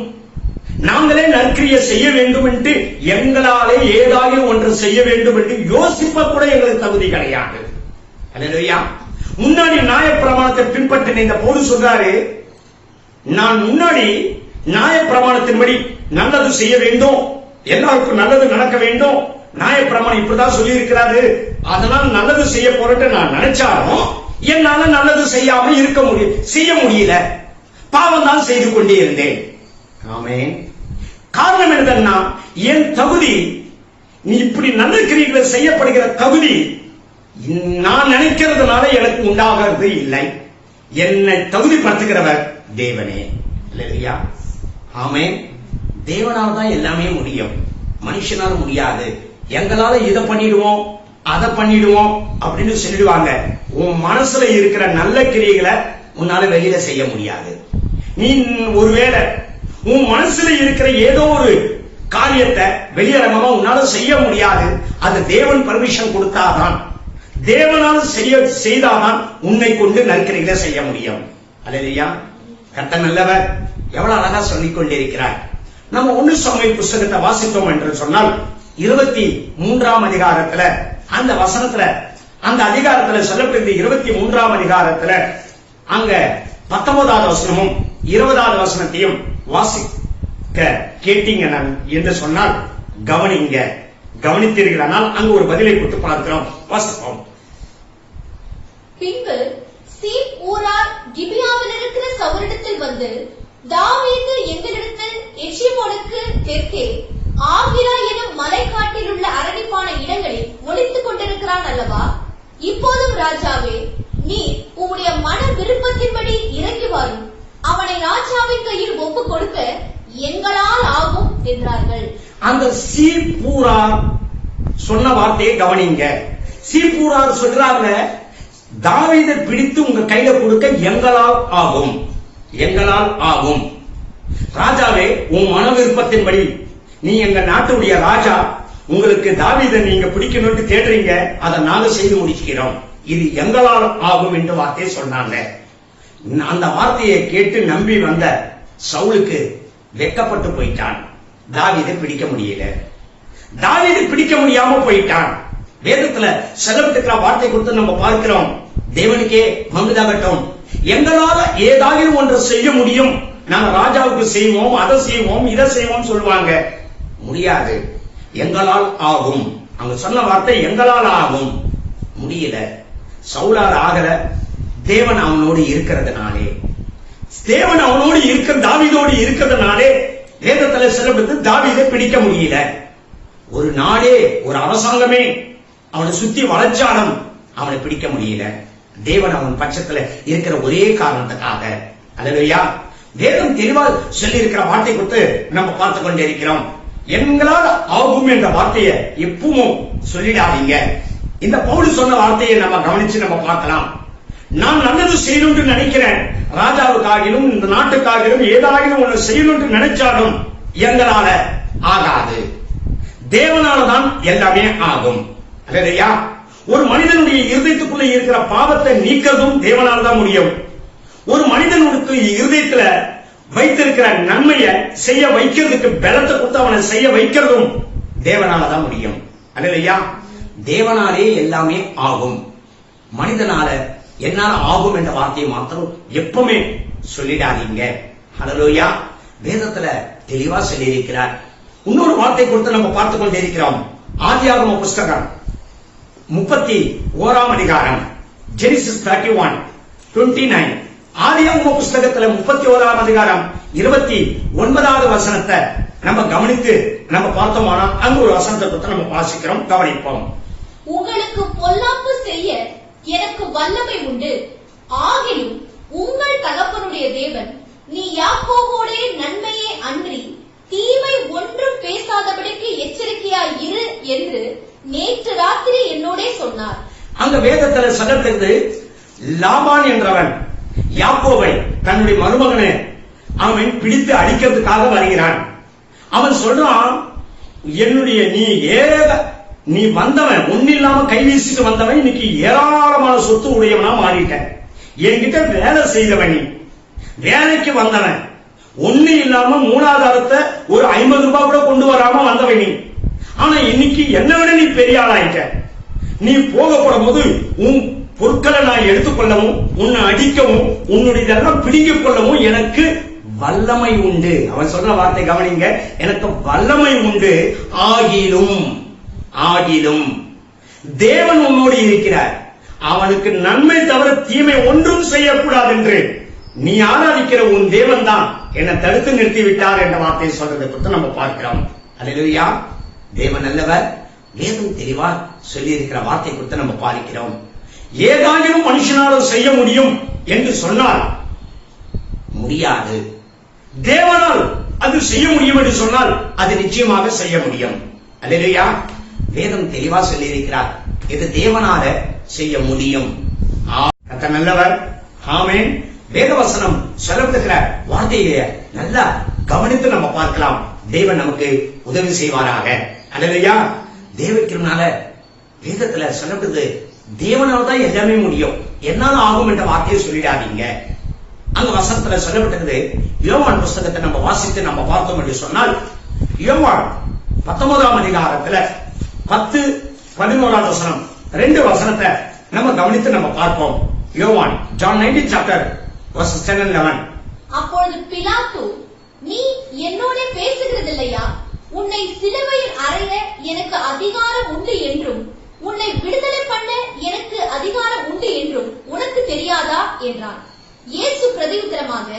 நாங்களே நற்கிரியை செய்ய வேண்டும் என்று எங்களாலே ஏதாகிலும் ஒன்று செய்ய வேண்டும் என்று யோசிப்ப கூட எங்களுக்கு தகுதி கிடையாது. அல்லேலூயா. முன்னாடி நியாயப்பிரமாணத்தை பின்பற்றின இந்த பவுல் சொல்றாரு, நான் முன்னாடி நியாயப்பிரமாணத்தின்படி நல்லது செய்ய வேண்டும், எல்லாருக்கும் நல்லது நடக்க வேண்டும், நியாயப்பிரமாணம் இப்படிதான் சொல்லி இருக்கிறாரு, அதனால் நல்லது செய்ய போறேன்னு நான் நினைச்சாலும் என்னால நல்லது செய்யாம செய்ய முடியல, பாவம் தான் செய்து கொண்டே இருந்தேன். ஆமென். காரணம் என்னன்னா என் தகுதி, நீ இப்படி நல்ல கிரியைகளை செய்யப்படுகிற தகுதி நான் நினைக்கிறதுனால எனக்கு உண்டாகிறது இல்லை. என்னை தகுதிப்படுத்துகிறவர் தேவனே. இல்லையா? ஆமென். தேவனால் தான் எல்லாமே முடியும், மனுஷனால முடியாது. எங்களால இதை பண்ணிடுவோம் அதை பண்ணிடுவோம் அப்படின்னு சொல்லிடுவாங்க. உன் மனசுல இருக்கிற நல்ல கிரியைகளை உன்னால வெளியில செய்ய முடியாது. நீ ஒருவேளை உன் மனசுல இருக்கிற ஏதோ ஒரு காரியத்தை வெளியரங்கமா உன்னால செய்ய முடியாது. அது தேவன் பர்மிஷன் கொடுத்தாதான், தேவனால் செய்தாதான் உன்னை கொண்டு நற்கிரிகளை செய்ய முடியும். அல்லேலூயா. கர்த்தர் நல்லவர். எவ்வளவு அழகா சொல்லிக் கொண்டிருக்கிறார். நம்ம 1 சாமுவேல் புத்தகத்தை வாசித்தோம் என்று சொன்னால் 23ஆம் அதிகாரத்துல அந்த வசனத்துல, அந்த அதிகாரத்துல சொல்லப்படுது. 23ஆம் அதிகாரத்துல அங்க 19வது வசனமும் 20வது வசனத்தையும் வாசிக்க கேட்டீங்க என்று சொன்னால் கவனிங்க. கவனித்தீர்களானால் அங்கு ஒரு பதிலை கொடுத்து பார்க்கிறோம். வாசிப்போம். பின்பு சீப் ஊரார் கிபியாவில் இருக்கிற சவுலிடத்தில் வந்து, தாவீது எங்களிடத்தில் எஷிமோனுக்கு தெற்கே ஆகிரா எனும் மலைக்காட்டில் உள்ள அரணிப்பான இடங்களில் ஒளித்துக் கொண்டிருக்கிறான் அல்லவா? இப்போதும் ராஜாவே, நீ உம்முடைய மன விருப்பத்தின்படி இறங்கி வாரும், அவனை ராஜாவின் கையில் ஒப்பு கொடுக்க எங்களால் ஆகும் என்றார்கள். அந்த சீப்பூரா சொன்ன வார்த்தையை கவனிங்க. சீப்பூரார் சொல்றாங்க, தாவீதை பிடித்து உங்க கையில கொடுக்க எங்களால் ஆகும், எங்களால் ஆகும். ராஜாவே, உன் மன விருப்பத்தின்படி நீ எங்க நாட்டுடைய ராஜா, உங்களுக்கு தாவீதை நீங்க பிடிக்கணும்னு தேடுறீங்க, அதை நாங்க செய்து முடிக்கிறோம், இது எங்களால் ஆகும் என்று வார்த்தையை சொன்னாங்க. அந்த வார்த்தையை கேட்டு நம்பி வந்த சவுலுக்கு வெட்கப்பட்டு போயிட்டான். தாவீதை பிடிக்க முடியல. தாவீதை பிடிக்க முடியாம போயிட்டான். வேதத்துல செலவிட்டுக்கிற வார்த்தை கொடுத்து நம்ம பார்க்கிறோம், தேவனுக்கே மங்குதாகட்டும், எங்களால ஏதாவது ஒன்று செய்ய முடியும், நாங்க ராஜாவுக்கு செய்வோம், அதை செய்வோம், இதை செய்வோம் சொல்லுவாங்க. முடியாது, எங்களால் ஆகும். அவங்க சொன்ன வார்த்தை எங்களால் ஆகும். முடியல. சவுலால் ஆகல. தேவன் அவனோடு இருக்கிறதுனாலே, தேவன் அவனோடு இருக்க, தாவீதோடு இருக்கிறதுனாலே வேதத்துல செலவிட்டு தாவீதை பிடிக்க முடியல. ஒரு நாடே, ஒரு அரசாங்கமே அவனை சுத்தி வளைச்சாலும் அவனை பிடிக்க முடியல. தேவன் அவன் பட்சத்துல இருக்கிற ஒரே காரணத்துக்காக. அல்லேலூயா. வேதம் தெளிவா சொல்லி இருக்கிற வார்த்தை கொடுத்து நம்ம பார்த்து கொண்டே இருக்கிறோம். எங்களால் ஆகும் என்ற வார்த்தையை எப்பவும் சொல்லிடாதீங்க. இந்த பவுல் சொன்ன வார்த்தையை நம்ம கவனிச்சு நம்ம பார்க்கலாம். நான் நல்லது செய்யணும்னு நினைக்கிறேன், ராஜாவுக்காகிலும் இந்த நாட்டுக்காகிலும் ஏதாகிலும் ஒன்று செய்யணும்னு நினைச்சாலும் எங்களால ஆகாது, தேவனால்தான் எல்லாமே ஆகும். அல்லேலூயா. ஒரு மனிதனுடைய இருதயத்துக்குள்ள இருக்கிற பாவத்தை நீக்கிறதும் தேவனால் தான் முடியும். ஒரு மனிதனுக்கு இருதயத்துல வைத்திருக்கிற நன்மையை செய்ய வைக்கிறதுக்கு பலத்தை கொடுத்து அவனை செய்ய வைக்கிறதும் தேவனால தான் முடியும். அல்லேலூயா. தேவனாலே எல்லாமே ஆகும். மனிதனால என்னால ஆகும் என்ற வார்த்தையை மாத்திரம் எப்பவுமே சொல்லிடாதீங்க. அல்லேலூயா. வேதத்துல தெளிவா சொல்லி இருக்கிறார். இன்னொரு வார்த்தை கொடுத்து நம்ம பார்த்துக் கொண்டே இருக்கிறோம். ஆதியாகம புஸ்தகம் 31ஆம் அதிகாரம், ஜெனிசிஸ் 31:29. ஆதியாகம புஸ்தகத்துல 31ஆம் அதிகாரம் 29வது வசனத்தை நம்ம கவனித்து நம்ம பார்த்தோம்னா அங்க ஒரு வசனத்தை கொடுத்து நம்ம வாசிக்கிறோம், கவனிப்போம். உங்களுக்கு பொல்லாப்பு செய்ய எனக்கு வல்லமை உண்டு, ஆகிலும் உங்கள் தகப்பனுடைய தேவன் நீ யாக்கோபோடே நன்மையே அன்றி தீமை ஒன்றும் பேசாதபடிக்கு எச்சரிக்கையாய் இரு என்று நேற்று ராத்திரி என்னோட சொன்னார். அங்க வேதத்துல சொல்லப்படுகிறது, லாபான் என்றவன் யாக்கோபை தன்னுடைய மருமகனை அவன் பிடித்து அடிக்கிறதுக்காக வருகிறான். அவன் சொல்றான், என்னுடைய நீ வந்தவன், ஒன்னு இல்லாம கை வீசிட்டு வந்தவன், இன்னைக்கு ஏராளமான சொத்து உடையவனா மாறிட்ட. என்கிட்ட வேலை செய்தவன், நீ வேலைக்கு வந்தவன், ஒண்ணு இல்லாம மூலாதாரத்தை ஒரு 50 ரூபாய் கூட கொண்டு வராம வந்தவன் நீ. ஆனா இன்னைக்கு என்ன விட நீ பெரிய ஆளாயிட்ட. நீ போகப்படும் போது உன் பொருட்களை நான் எடுத்துக்கொள்ளவும், உன்னை அடிக்கவும், உன்னுடைய இதெல்லாம் பிடிங்கிக் கொள்ளவும் எனக்கு வல்லமை உண்டு. அவன் சொன்ன வார்த்தை கவனிங்க, எனக்கு வல்லமை உண்டு, ஆகிலும் தேவன் உன்னோடு இருக்கிறார், அவனுக்கு நன்மை தவிர தீமை ஒன்றும் செய்யக்கூடாது என்று நீ ஆராதிக்கிற உன் தேவன் தான் என்னை தடுத்து நிறுத்தி விட்டார் என்ற வார்த்தையை சொல்றதை குறித்து நம்ம பார்க்கிறோம். அல்லேலூயா. தேவன் நல்லவர். வேதம் தெளிவா சொல்லி இருக்கிற வார்த்தை குறித்து நம்ம பார்க்கிறோம். ஏதாயினும் மனுஷனாலும் செய்ய முடியும் என்று சொன்னால் முடியாது. தேவனால் அது செய்ய முடியும் என்று சொன்னால் அது நிச்சயமாக செய்ய முடியும். அல்லேலூயா. வேதம் தெளிவா சொல்லி இருக்கிறார், இது தேவனால செய்ய முடியும். கர்த்தர் நல்லவர். ஆமென். வேதவசனம் சொல்லப்படுகிற வார்த்தையிலே நல்லா கவனித்து நம்ம பார்க்கலாம். தேவன் நமக்கு உதவி செய்வாராக. அல்லேலூயா. தேவக்கிருனால வேதத்துல சொல்லப்படுது, தேவனால தான் எல்லாமே முடியும், என்னால ஆகும் என்ற வார்த்தையை சொல்லிடாதீங்க. அங்க வசனத்துல சொல்லப்பட்டது, யோவான் புஸ்தகத்தை நம்ம வாசித்து நம்ம பார்த்தோம் என்று சொன்னால், யோவான் 19ஆம் அதிகாரத்துல 10-11 வசனம், 2 வசனத்தை நம்ம கவனித்து நம்ம பார்ப்போம். யோவான், John 19 chapter verses 10 and 11. அப்பொழுது பிலாத்து, நீ என்னோட பேசுகிறதில்லையா? உன்னை சிலுவையில் அறைய எனக்கு அதிகாரம் உண்டு என்றும் உன்னை விடுதலை பண்ண எனக்கு அதிகாரம் உண்டு என்றும் உனக்கு தெரியாதா என்றான். இயேசு பிரதியுத்தரமாக,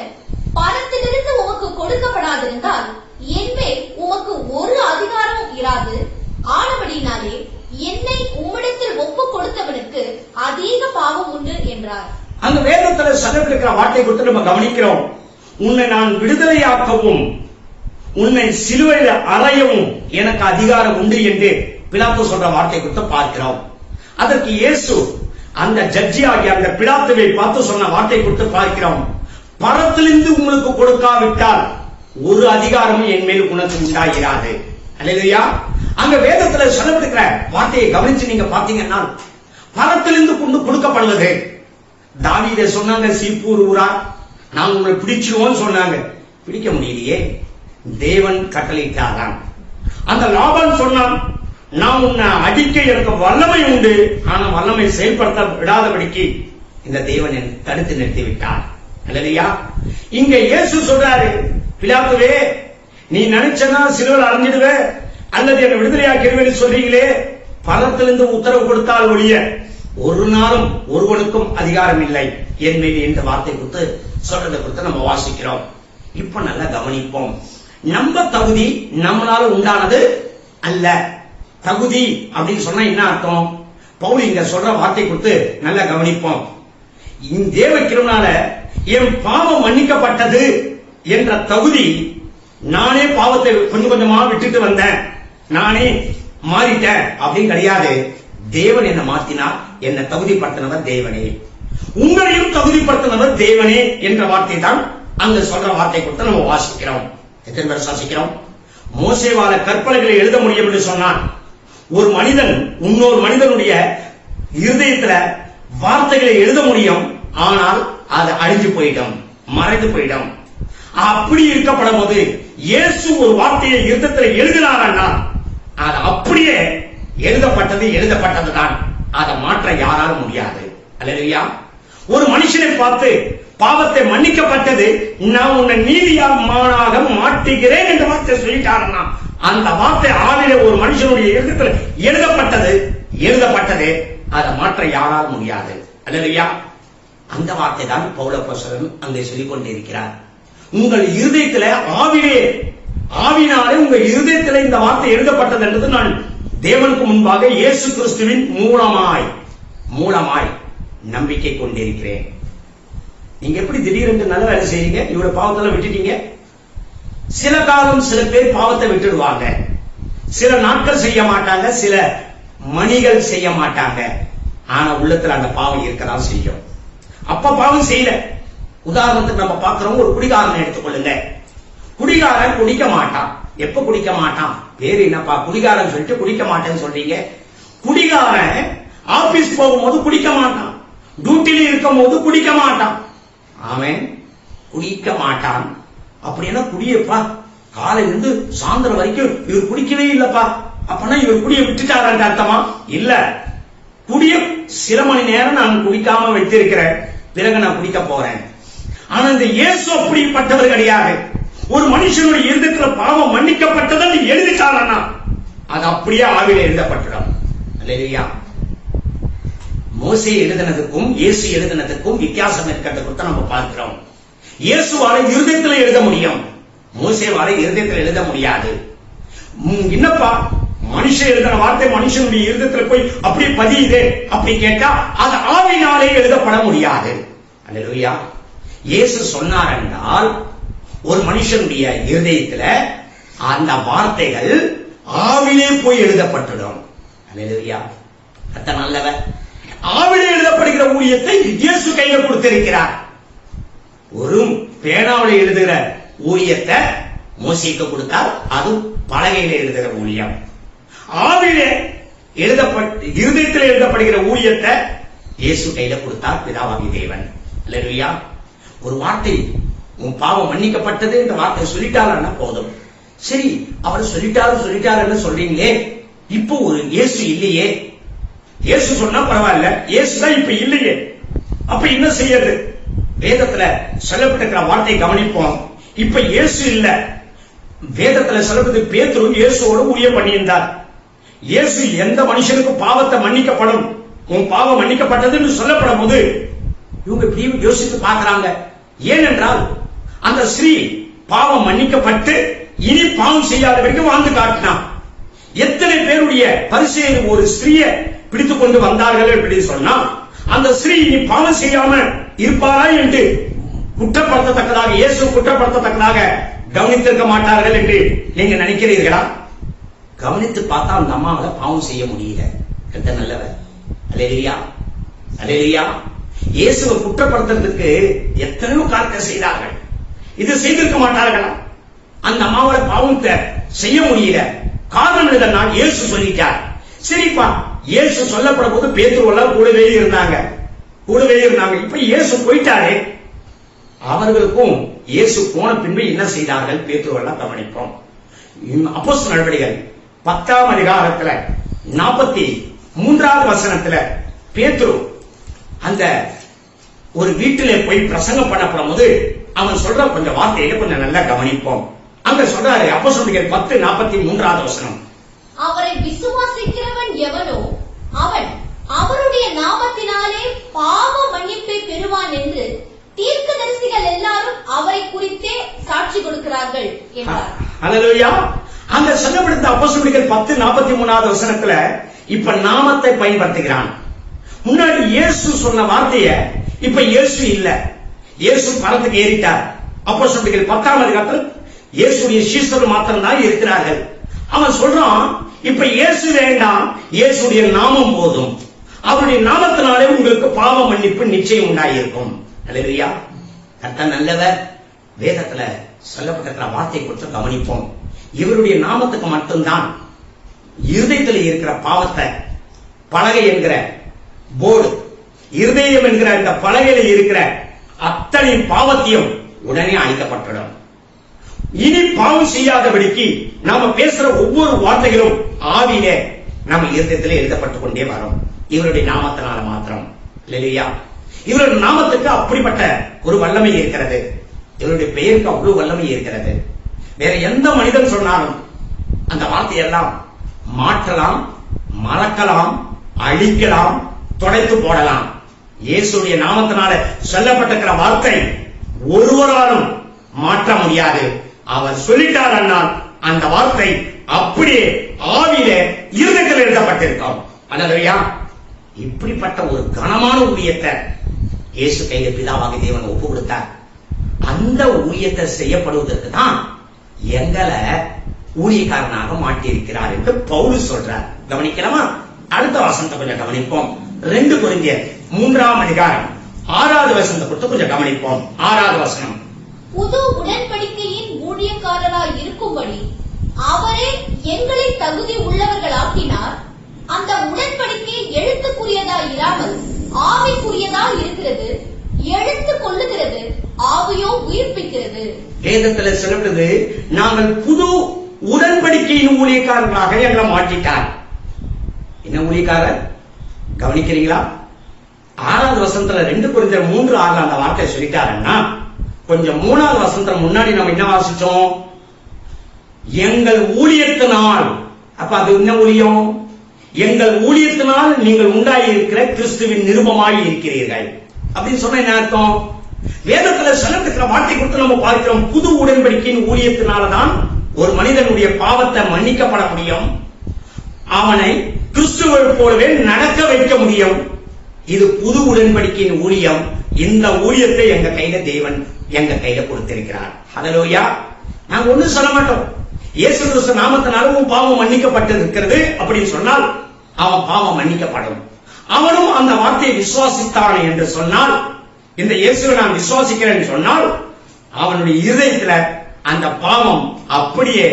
பணத்திலிருந்து உமக்கு கொடுக்கப்படாதிருந்தால் என்மேல் உமக்கு ஒரு அதிகாரமும் இராது, ஆனபடினாலே என்னை உம்மிடத்தில் ஒப்பு கொடுத்தவனுக்கு அதிக பாவம் உண்டு என்றார். அந்த வேதத்தில் சொல்லப்பட்டிருக்கிற வார்த்தை கொடுத்து நம்ம கவனிக்கிறோம். உன்னை நான் விடுதலையாக்கவும் உன்னை சிலுவையில் அறையவும் எனக்கு அதிகாரம் உண்டு என்று பிலாத்து சொல்ற வார்த்தை கொடுத்து பார்க்கிறோம். அதற்கு இயேசு அந்த ஜட்ஜி ஆகிய அந்த பிலாத்துவை பார்த்து சொன்ன வார்த்தை கொடுத்து பார்க்கிறோம், பரத்திலிருந்து உங்களுக்கு கொடுக்காவிட்டால் ஒரு அதிகாரமும் என் மேல் உனக்கு உண்டாகிறாது. அல்லேலூயா. அங்க வேதத்துல சொல்லப்படுகிற வார்த்தையை கவனிச்சு நீங்க பாத்தீங்கன்னா, பரத்திலிருந்து கொண்டு கொடுக்கப்படுவது. தாவீதை சொன்னாங்க, சீப்பூர் ஊரா நாங்க உங்களை பிடிச்சிருவோம் சொன்னாங்க, பிடிக்க முடியலையே, தேவன் கட்டளையிட்டாராம். அந்த லாபான் சொன்னான், நான் உன்னை அடிக்க எனக்கு வல்லமை உண்டு, ஆனா வல்லமை செயல்படுத்த விடாதபடிக்கு இந்த தேவன் தடுத்து நிறுத்தி விட்டார். அல்லேலூயா. இங்க இயேசு சொல்றாரு, பிலாத்துவே நீ நினைச்சனா சிலுவையில் அடைஞ்சிடுவே அல்லது என்னை விடுதலையாக்கிடுவேன்னு சொல்றீங்களே, பரத்திலிருந்து உத்தரவு கொடுத்தால் ஒழிய ஒரு நாளும் ஒருவனுக்கும் அதிகாரம் இல்லை என் மீது என்ற வார்த்தை கொடுத்து சொல்றதை கொடுத்து நம்ம வாசிக்கிறோம். இப்ப நல்லா கவனிப்போம். நம்ம தகுதி நம்மளால உண்டானது அல்ல. தகுதி அப்படின்னு சொன்னா என்ன அர்த்தம்? பவுல் இங்க சொல்ற வார்த்தை கொடுத்து நல்லா கவனிப்போம். தேவ கிருபையால என் பாவம் மன்னிக்கப்பட்டது என்ற தகுதி, நானே பாவத்தை கொஞ்சம் கொஞ்சமா விட்டுட்டு வந்தேன், நானே மாறிட்டேன் அப்படின்னு கிடையாது. தேவன் என்ன மாத்தினார், என்ன தகுதிப்படுத்தினவர் தேவனே, உங்களையும் தகுதிப்படுத்தினவர் தேவனே என்ற வார்த்தை தான் அங்க சொல்ற வார்த்தை கொடுத்து நம்ம வாசிக்கிறோம். எத்தனை பேர் வாசிக்கிறோம்? மோசேவால கற்பனைகளை எழுத முடியும் என்று சொன்னான். ஒரு மனிதன் இன்னொரு மனிதனுடைய இருதயத்துல வார்த்தைகளை எழுத முடியும், ஆனால் அது அழிஞ்சு போயிடும், மறைந்து போயிடும். அப்படி இருக்கப்படும் போது இயேசு ஒரு வார்த்தையை இருதயத்தில் எழுதினாரா, அது அப்படியே எழுதப்பட்டது எழுதப்பட்டதுதான், அதை மாற்ற யாராலும் முடியாது. அல்லேலூயா. ஒரு மனுஷனை பார்த்து பாவத்தை மன்னிக்கப்பட்டது, நான் உன்னை நீதிமானாக மாற்றுகிறேன் என்ற வார்த்தை சொல்லிட்டாருன்னா, அந்த வார்த்தை ஆவிலே ஒரு மனுஷனுடைய எழுதத்தில் எழுதப்பட்டது எழுதப்பட்டது, அதை மாற்ற யாராலும் முடியாது. அல்லேலூயா. அந்த வார்த்தை தான் பவுல் அப்போஸ்தலன் அங்கே சொல்லிக் கொண்டிருக்கிறார். உங்கள் இருதயத்தில் ஆவினாலே உங்கள் இருதயத்தில் இந்த வார்த்தை எழுதப்பட்டது என்றது நான் தேவனுக்கு முன்பாக இயேசு கிறிஸ்துவின் மூலமாய் நம்பிக்கை கொண்டிருக்கிறேன். நீங்க எப்படி திடீரென்று நல்ல வேலை செய்றீங்க, இவருடைய பாவத்தெல்லாம் விட்டுட்டீங்க. சில காலம் சில பேர் பாவத்தை விட்டுடுவாங்க, சில நாட்கள் செய்ய மாட்டாங்க, சில மணிகள் செய்ய மாட்டாங்க, ஆனா உள்ளத்துல அந்த பாவம் இருக்கதான் செய்யும். அப்ப பாவம் செய்யல. உதாரணத்துக்கு நம்ம பார்க்கிறோம், ஒரு குடிகாரனை எடுத்துக்கொள்ளுங்க. குடிகாரன் குடிக்க மாட்டான். எப்ப குடிக்க மாட்டான்? பேரு என்னப்பா குடிகாரன் சொல்லிட்டு குடிக்க மாட்டேன்னு சொல்றீங்க. குடிகாரன் ஆபீஸ் போகும்போது குடிக்க மாட்டான், டியூட்டில இருக்கும் போது குடிக்க மாட்டான். அவன் குடிக்க மாட்டான். அப்படின்னா குடியப்பா காலையிலிருந்து சாயந்தரம் வரைக்கும் இவர் குடிக்கவே இல்லப்பா, அப்பனா இவர் குடிய விட்டுட்டாரான்னு அர்த்தமா? இல்ல, குடிய சில மணி நேரம் நான் குடிக்காம வைத்திருக்கிறேன், பிறகு நான் குடிக்க போறேன். ஆனா இந்த இயேசு அப்படிப்பட்டவர் கிடையாது. ஒரு மனுஷனுடைய இருதயத்துல பாவம் மன்னிக்கப்பட்டதை எழுதிட்டாரா, அது அப்படியே ஆவில எழுதப்பட்டிடும். அல்லேலூயா. மோசே எழுதினதுக்கும் இயேசு எழுதினதுக்கும் வித்தியாசம் இருக்கிறத குறித்து நம்ம பார்க்கிறோம். இயேசுவால இருதயத்துல எழுத முடியும், மோசேவால இருதயத்துல எழுத முடியாது. என்னப்பா மனுஷன் எழுதின வார்த்தை மனுஷனுடைய இருதயத்துல போய் அப்படி பதியுது அப்படி கேட்டா அது ஆவினாலே எழுதப்பட முடியாது. அல்லேலூயா. இயேசு சொன்னார் என்றால் ஒரு மனுஷனுடைய இருதயத்துல அந்த வார்த்தைகள் ஆவிலே போய் எழுதப்பட்டுடும். அல்லேலூயா. அத்த நல்லவர். ஆவிலே எழுதப்படுகிற ஊழியத்தை இயேசு கையில கொடுத்திருக்கிறார். ஒரு பேனாவில் எழுதுகிற ஊழியத்தை மோசேக்கு கொடுத்தார், அது பலகையில எழுதுகிற ஊழியம். ஆவிலே இருதயத்தில் எழுதப்படுகிற ஊழியத்தை இயேசு கையில கொடுத்தார் பிதாவாகிய தேவன். அல்லேலூயா. ஒரு வார்த்தை உன் பாவம் மன்னிக்கப்பட்டது என்ற வார்த்தை சொல்லிட்டாருன்னா போதும். சரி, அவர் சொல்லிட்டாருன்னு சொல்றீங்களே, இப்போ ஒரு இயேசு இல்லையே. இயேசு சொன்னா பரவாயில்ல, இயேசுதான் இப்ப இல்லையே, அப்ப என்ன செய்யறது? வேதத்துல சொல்லப்பட்டிருக்கிற வார்த்தை கவனிப்போம். இப்ப இயேசு இல்ல. வேதத்துல சொல்லப்பது பேதுரு இயேசுவோட ஊழியம் பண்ணியிருந்தார். இயேசு எந்த மனுஷனுக்கு பாவத்தை மன்னிக்கப்படும், உன் பாவம் மன்னிக்கப்பட்டதுன்னு சொல்லப்படும் போது இவங்க இப்படி யோசித்து பார்க்கிறாங்க. ஏனென்றால் அந்த ஸ்ரீ பாவம் மன்னிக்கப்பட்டு இனி பாவம் செய்யாத வரைக்கும் வாழ்ந்து காட்டினான். எத்தனை பேருடைய பரிசேயர் ஒரு ஸ்திரீயை பிடித்துக் கொண்டு வந்தார்கள் எப்படி சொன்னா, அந்த ஸ்ரீ இனி பாவம் செய்யாம இருப்பாரா என்று குற்றப்படுத்தத்தக்கதாக, இயேசு குற்றப்படுத்தத்தக்கதாக கவனித்திருக்க மாட்டார்கள் என்று நீங்க நினைக்கிறீர்களா? கவனித்து பார்த்தா அந்த அம்மாவால பாவம் செய்ய முடியல. நல்லவர். அல்லேலூயா, அல்லேலூயா. இயேசுவை குற்றப்படுத்துறதுக்கு எத்தனையோ காரியத்தை செய்தார்கள். இது செய்திருக்க மாட்டார்களா? அந்த அம்மாவோட பாவத்தை செய்ய முடியல. காரணம் என்னன்னா இயேசு சொல்லிட்டார். சரிப்பா, இயேசு சொல்லப்படும் போது பேதுருவெல்லாம் கூடவே இருந்தாங்க. இப்ப இயேசு போயிட்டாரே, அவர்களுக்கும் இயேசு போன பின்பு என்ன செய்தார்கள் பேதுருவெல்லாம் கவனிப்போம். அப்போஸ்தலர் நடவடிக்கைகள் 10ஆம் அதிகாரத்துல 43வது வசனத்துல பேதுரு அந்த ஒரு வீட்டிலே போய் பிரசங்கம் பண்ணப்படும் போது அவன் சொல்ற கொஞ்சம் வார்த்தையில கொஞ்சம் நல்லா கவனிப்போம். அங்க சொல்றாரு, அப்போஸ்தலர் 10:43வது வசனம். அவரை விசுவாசிக்கிறவன் எவனோ அவன் அவருடைய நாமத்தினாலே பாவ மன்னிப்பை பெறுவான் என்று தீர்க்கதரிசிகள் எல்லாரும் அவரை குறித்தே சாட்சி கொடுக்கிறார்கள் என்றார். அல்லேலூயா. அந்த சொல்லப்படுத்த அப்போஸ்தலர் 10:43வது வசனத்துல இப்ப நாமத்தை பயன்படுத்துகிறான். முன்னாடி இயேசு சொன்ன வார்த்தைய இப்ப இயேசு இல்ல, இயேசு பரத்துக்கு ஏறிட்டார். அப்போஸ்தலர் 10ஆம் அதிகாரத்தில் இயேசுடைய சீஷர்கள் மாத்திரம் தான் இருக்கிறார்கள். அவன் சொல்றான், இப்ப இயேசு வேண்டாம், இயேசுடைய நாமம் போதும். அவருடைய நாமத்தினாலே உங்களுக்கு பாவ மன்னிப்பு நிச்சயம் உண்டாயிருக்கும். அல்லேலூயா. கர்த்தர் நல்லவர். வேதத்துல சொல்லப்பட்ட வார்த்தை கொடுத்து கவனிப்போம். இவருடைய நாமத்துக்கு மட்டும்தான் இருதயத்தில் இருக்கிற பாவத்தை, பலகை என்கிற போர்டு, இருதயம் என்கிற இந்த பலகையில் இருக்கிற அத்தனை பாவத்தையும் உடனே அழிக்கப்பட்டுடும். இனி பாவம் செய்யாதபடிக்கு நாம பேசுற ஒவ்வொரு வார்த்தைகளும் ஆவியிலே நம்ம இருதயத்திலே எழுதப்பட்டுக் கொண்டே வரும். இவருடைய நாமத்தினால மாத்திரம். இல்லையா? இவருடைய நாமத்துக்கு அப்படிப்பட்ட ஒரு வல்லமை இருக்கிறது. இவருடைய பெயருக்கு அவ்வளவு வல்லமை இருக்கிறது. வேற எந்த மனிதன் சொன்னாலும் அந்த வார்த்தையெல்லாம் மாற்றலாம், மறக்கலாம், அழிக்கலாம், தொடைத்து போடலாம். இயேசுடைய நாமத்தினால சொல்லப்பட்டிருக்கிற வார்த்தை ஒருவராலும் மாற்ற முடியாது. அவர் சொல்லிட்டார் அண்ணால் அந்த வார்த்தை அப்படியே ஆவியிலே இருதயத்தில் எழுதப்பட்டிருக்கும். அல்லேலூயா. இப்படிப்பட்ட ஒரு கனமான ஊழியத்தை இயேசு கையில பிதாவாகிய தேவன் ஒப்பு கொடுத்தார். அந்த ஊழியத்தை செய்யப்படுவதற்கு தான் எங்களை ஊழியக்காரனாக மாட்டியிருக்கிறார் என்று பவுல் சொல்றார். கவனிக்கலாமா? அடுத்த வசனத்தை கொஞ்சம் கவனிப்போம். 2 கொரிந்தியர் 3ஆம் அதிகாரம் 6வது வசனத்தை கொடுத்து கொஞ்சம் கவனிப்போம். 6வது வசனம். புது உடன்படிக்கையின் ஊழியக்காரராய் இருக்கும்படி அவரே எங்களை தகுதி உள்ளவர்களாக்கினார். அந்த உடன்படிக்கை எழுத்துக்குரியதாய் இராமல் ஆவிக்குரியதாய் இருக்கிறது. எழுத்து கொள்ளுகிறது, ஆவியோ உயிர்ப்பிக்கிறது. வேதத்தில் சொல்லப்படுது, நாங்கள் புது உடன்படிக்கையின் ஊழியக்காரர்களாக எங்களை மாற்றிட்டார். என்ன ஊழியக்காரர்? கவனிக்கிறீங்களா? 6வது வசனத்துல 2 கொரிந்தியர் 3:6 அந்த வார்த்தை சொல்லிட்டாருன்னா, கொஞ்சம் 3வது வசனத்துல முன்னாடி நம்ம என்ன வாசிச்சோம்? எங்கள் ஊழியத்தினால். அப்ப அது என்ன ஊழியம்? எங்கள் ஊழியத்தினால் நீங்கள் உண்டாயிருக்கிற கிறிஸ்துவின் நிருபமாய் இருக்கிறீர்கள் அப்படின்னு சொன்ன என்ன அர்த்தம்? வேதத்துல சொல்லப்பட்டிருக்கிற வார்த்தை கொடுத்து நம்ம பார்க்கிறோம். புது உடன்படிக்கையின் ஊழியத்தினால்தான் ஒரு மனிதனுடைய பாவத்தை மன்னிக்கப்பட முடியும், அவனை கிறிஸ்துவை போலவே நடக்க வைக்க முடியும். இது புது உடன்படிக்கையின் ஊழியம். இந்த ஊழியத்தை எங்க கையில தேவன் எங்க கையில கொடுத்திருக்கிறார். ஹல்லேலூயா. நாங்க ஒண்ணும் சொல்ல மாட்டோம். இயேசு கிறிஸ்து நாமத்தினால உன் பாவம் மன்னிக்கப்பட்டு இருக்கிறது அப்படின்னு சொன்னால் அவன் பாவம் மன்னிக்கப்படும். அவனும் அந்த வார்த்தையை விசுவாசித்தான் என்று சொன்னால், இந்த இயேசுவை நான் விசுவாசிக்கிறேன் சொன்னால் அவனுடைய இருதயத்துல அந்த பாவம் அப்படியே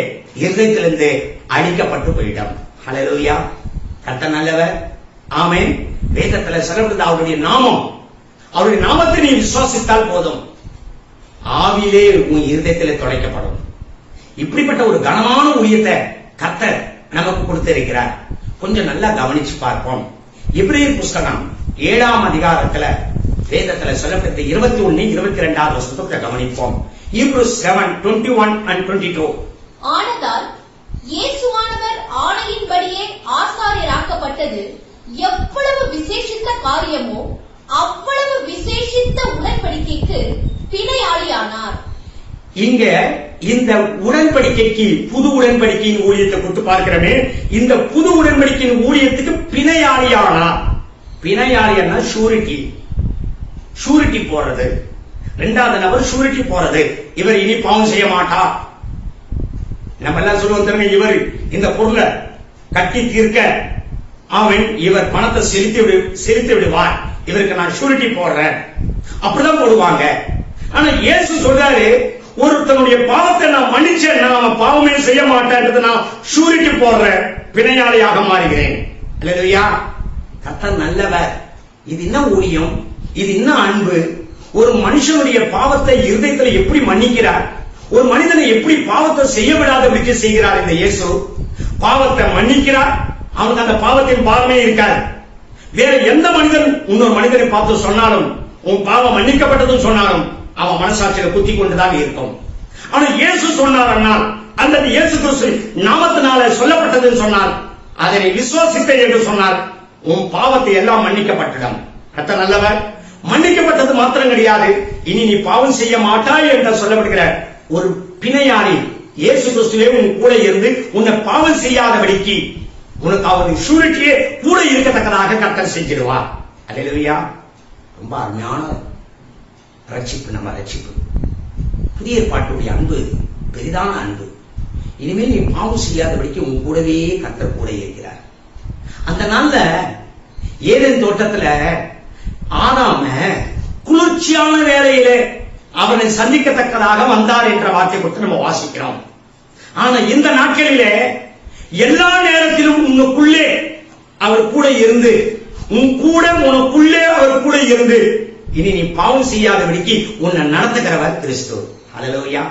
இருதயத்திலிருந்து அழிக்கப்பட்டு போயிடும். ஹல்லேலூயா. கர்த்தர் நல்லவர். ஆமென். வேதத்துல சொல்லப்படுது, அவருடைய நாமம், அவருடைய நாமத்தை நீ விசுவாசித்தால் போதும், ஆவியிலே உன் இருதயத்திலே தொலைக்கப்படும். இப்படிப்பட்ட ஒரு கனமான ஊழியத்தை கர்த்தர் நமக்கு கொடுத்திருக்கிறார். கொஞ்சம் நல்லா கவனிச்சு பார்ப்போம். எபிரேயர் புஸ்தகம் 7ஆம் அதிகாரத்துல வேதத்துல சொல்லப்பட்ட 21, 22வது வசனத்தை கவனிப்போம். Hebrews 7:21 and 22. ஆனதால் இயேசுவானவர் ஆணையின்படியே ஆசாரியராக்கப்பட்டது எவ்வளவு விசேஷித்த காரியமோ அவ்வளவு விசேஷித்த உடன்படிக்கைக்கு பிணையாளியானார். இங்க இந்த உடன்படிக்கைக்கு, புது உடன்படிக்கையின் ஊழியத்தை கொடுத்து பார்க்கிறோமே, இந்த புது உடன்படிக்கையின் ஊழியத்துக்கு பிணையாளியானார். பிணையாளியா ஷூரிட்டி போறது, 2வது நபர் ஷூரிட்டி போறது. இவர் இனி பாவம் செய்ய மாட்டார். நம்ம எல்லாம் சொல்லுவோம் தெரியுங்க, இவர் இந்த பொருளை கட்டி தீர்க்க அவன் இவர் பணத்தை செலுத்தி விடுவார், இவருக்கு நான் ஷூரிட்டி போடுறேன், அப்படிதான் போடுவாங்க. ஆனா இயேசு சொல்றாரு, ஒருத்தனுடைய பாவத்தை நான் மன்னிச்சேன், அவன் பாவமே செய்ய மாட்டேன், நான் ஷூரிட்டி போடுறேன், பிணையாளியாக மாறுகிறேன். இல்லையா? கர்த்தர் நல்லவர். இது என்ன ஊழியம், இது என்ன அன்பு! ஒரு மனுஷனுடைய பாவத்தை இருதயத்தில் எப்படி மன்னிக்கிறார், ஒரு மனிதனை எப்படி பாவத்தை செய்ய விடாதபடிக்கு செய்கிறார் இந்த இயேசு. பாவத்தை மன்னிக்கிறார், அவனுக்கு அந்த பாவத்தின் பாவமே இருக்காது. வேற எந்த மனிதன் இன்னொரு மனிதனை பார்த்து சொன்னாலும், உன் பாவம் மன்னிக்கப்பட்டதும் சொன்னாலும், அவன் மனசாட்சியில குத்தி கொண்டுதான் இருக்கும். ஆனா இயேசு சொன்னார், அல்லது இயேசு கிறிஸ்து நாமத்தினால சொல்லப்பட்டதுன்னு சொன்னார், அதனை விசுவாசித்த என்று சொன்னார், உன் பாவத்தை எல்லாம் மன்னிக்கப்பட்டிடும். கர்த்தர் நல்லவர். மன்னிக்கப்பட்டது மாத்திரம் கிடையாது, இனி நீ பாவம் செய்ய மாட்டாய் என்று சொல்லப்படுகிற ஒரு பிணையாளி இயேசு கிறிஸ்துவே உன் கூட இருந்து உன்னை பாவம் செய்யாதபடிக்கு உனக்கு அவருடைய ஷூரிட்டியே கூட இருக்கத்தக்கதாக கர்த்தர் செஞ்சிடுவார். அல்லேலூயா. ரொம்ப அருமையான ரட்சிப்பு, நம்ம ரட்சிப்பு. புதிய ஏற்பாட்டுடைய அன்பு பெரிதான அன்பு. இனிமேல் நீ பாவம் செய்யாதபடிக்கு உன் கூடவே கர்த்தர் கூட இருக்கிறார். அந்த நாள்ல ஏதேன் தோட்டத்துல ஆதாம குளிர்ச்சியான வேளையிலே அவனை சந்திக்கத்தக்கதாக வந்தார் என்ற வார்த்தை கொடுத்து நம்ம வாசிக்கிறோம். ஆனா இந்த நாட்களிலே எல்லா நேரத்திலும் உனக்குள்ளே அவர் கூட இருந்து, உனக்குள்ளே அவர் கூட இருந்து, இனி நீ பாவம் செய்யாதபடிக்கு உன்னை நடத்துகிறவர் கிறிஸ்து. அல்லேலூயா.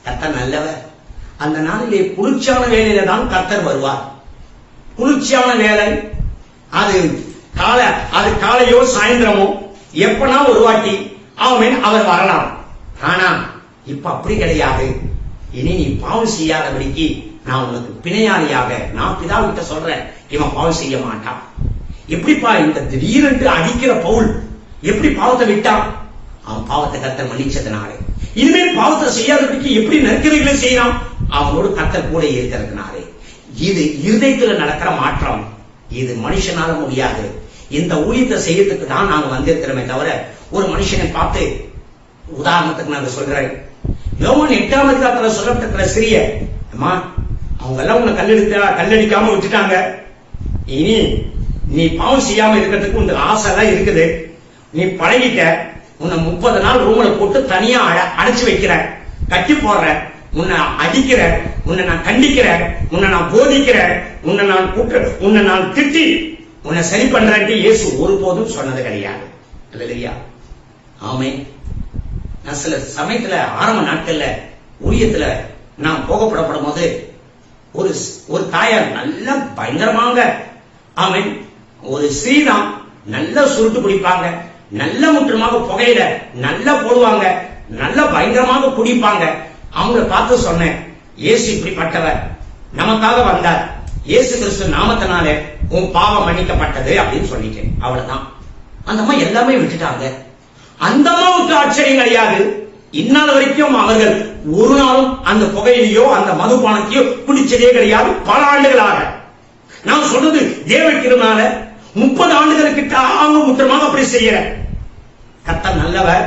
கர்த்தர் நல்லவர். அந்த நாளிலே குளிர்ச்சியான வேலையில தான் கர்த்தர் வருவார். குளிர்ச்சியான வேலை அது காலையோ சாயந்திரமோ எப்பனா ஒரு வாட்டி அவர் வரலாம். ஆனா இப்ப அப்படி கிடையாது. இனி நீ பாவம் செய்யாதபடிக்கு நான் உனக்கு பிணையாளியாக நான் பிதாவிட்ட சொல்றேன், இவன் பாவம் செய்ய மாட்டான். எப்படிப்பா இந்த திடீரென்று அடிக்கிற பவுல் எப்படி பாவத்தை விட்டான்? அவன் பாவத்தை கர்த்தர் மன்னிச்சதுனாலே. இனிமேல் பாவத்தை செய்யாதபடிக்கு எப்படி நற்கிரைகளை செய்யறான்? அவனோடு கர்த்தர் கூட இருக்கிறதுனாலே. இது இருதயத்தில் நடக்கிற மாற்றம். இது மனுஷனால முடியாது. இந்த ஊழியத்தை செய்யறதுக்கு தான் நாங்க வந்திருக்கிறோமே தவிர ஒரு மனுஷனை பார்த்து, உதாரணத்துக்கு நான் சொல்றேன், யோவான் 8ஆம் அதிகாரத்துல சொல்லப்பட்டிருக்கிற சிறிய அம்மா, அவங்க எல்லாம் உன்னை கல்லடிக்காம விட்டுட்டாங்க, இனி நீ பாவம் செய்யாம இருக்கிறதுக்கு உனக்கு ஆசை எல்லாம் இருக்குது, நீ பழகிட்ட, உன்னை 30 நாள் ரூம்ல போட்டு தனியா அடைச்சு வைக்கிற, கட்டி போடுற, உன்னை அடிக்கிற, உன்னை நான் கண்டிக்கிறேன், உன்னை நான் போதிக்கிறேன், உன்னை நான் திட்டி உன்னை சரி பண்றேன் இயேசு ஒருபோதும் சொன்னது கிடையாது. இல்லையா? ஆமே. நான் சில சமயத்துல ஆரம்ப நாட்கள்ல ஊழியத்துல நான் போகப்படப்படும் போது ஒரு தாயார் நல்ல பயங்கரமாக ஒரு ஸ்ரீதான் நல்ல சுருட்டு குடிப்பாங்க, நல்ல முற்றமாக புகையில நல்லா போடுவாங்க, நல்ல பயங்கரமாக குடிப்பாங்க. அவங்களை பார்த்து சொன்னேன், இயேசு இப்படிப்பட்டவர், நமக்காக வந்தார், இயேசு கிறிஸ்து நாமத்தினாலே உன் பாவம் மன்னிக்கப்பட்டது அப்படின்னு சொல்லிட்டேன். அவ்வளவுதான். அந்த அம்மா எல்லாமே விட்டுட்டாங்க. அந்த அம்மாவுக்கு ஆச்சரியம் கிடையாது. இந்நாள் வரைக்கும் அவர்கள் ஒரு நாளும் அந்த புகையிலையோ அந்த மதுபானத்தையோ குடிச்சதே கிடையாது. பல ஆண்டுகளாக நான் சொல்றது தேவக்கிருனால 30 ஆண்டுகளுக்கு அவங்க முற்றமாக அப்படி செய்யற. கர்த்தர் நல்லவர்.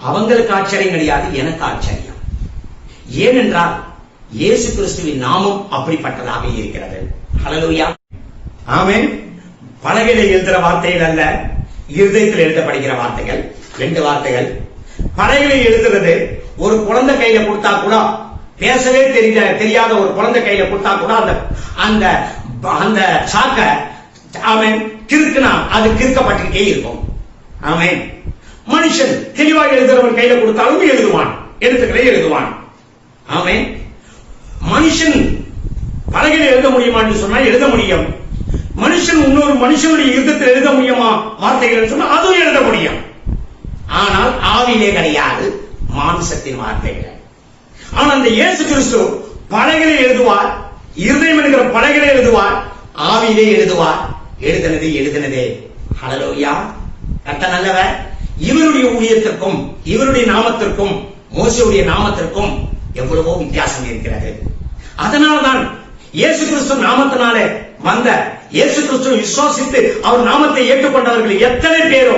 அவங்களுக்கு ஆச்சரியம் கிடையாது, எனக்கு ஆச்சரியம். ஏனென்றால் இயேசு கிறிஸ்துவின் நாமம் அப்படிப்பட்டதாக இருக்கிறது. ஹல்லேலூயா. ஆமென். பலகையில எழுதுற வார்த்தைகள் அல்ல, இருதயத்தில் எழுதப்படுகிற வார்த்தைகள். 2 வார்த்தைகள். பலகையில எழுதுறது ஒரு குழந்தை கையில கொடுத்தா கூட, பேசவே தெரியாத ஒரு குழந்தை கையில கொடுத்தா கூட அந்த அந்த சாக்க கிறுக்குனா அது கிறுக்கப்பட்டுக்கிட்டே இருக்கும். ஆமென். மனுஷன் தெளிவாக எழுதுறவன் கையில கொடுத்தாலும் எழுதுவான், எழுத்துக்களை எழுதுவான். ஆமென். மனுஷன் பலகையில் எழுத முடியுமான்னு சொன்னா எழுத முடியும். மனுஷன் இன்னொரு மனுஷனுடைய யுத்தத்தில் எழுத முடியுமா வார்த்தைகள் சொன்னா அதுவும் எழுத முடியும். ஆனால் ஆவியிலே கிடையாது, மாம்சத்தின் வார்த்தைகள். ஆனால் அந்த இயேசு கிறிஸ்து பலகையில் எழுதுவார், இருதயம் என்கிற பலகையில் எழுதுவார், ஆவியிலே எழுதுவார். எழுதினதே. ஹல்லேலூயா. கர்த்தர் நல்லவர். இவருடைய ஊழியத்திற்கும் இவருடைய நாமத்திற்கும் மோசேயுடைய நாமத்திற்கும் எவ்வளவோ வித்தியாசம் இருக்கிறது. அதனால்தான் இயேசு கிறிஸ்து நாமத்தினாலே வந்த இயேசு கிறிஸ்துவை விசுவாசித்து அவர் நாமத்தை ஏற்றுக்கொண்டவர்கள் எத்தனை பேரோ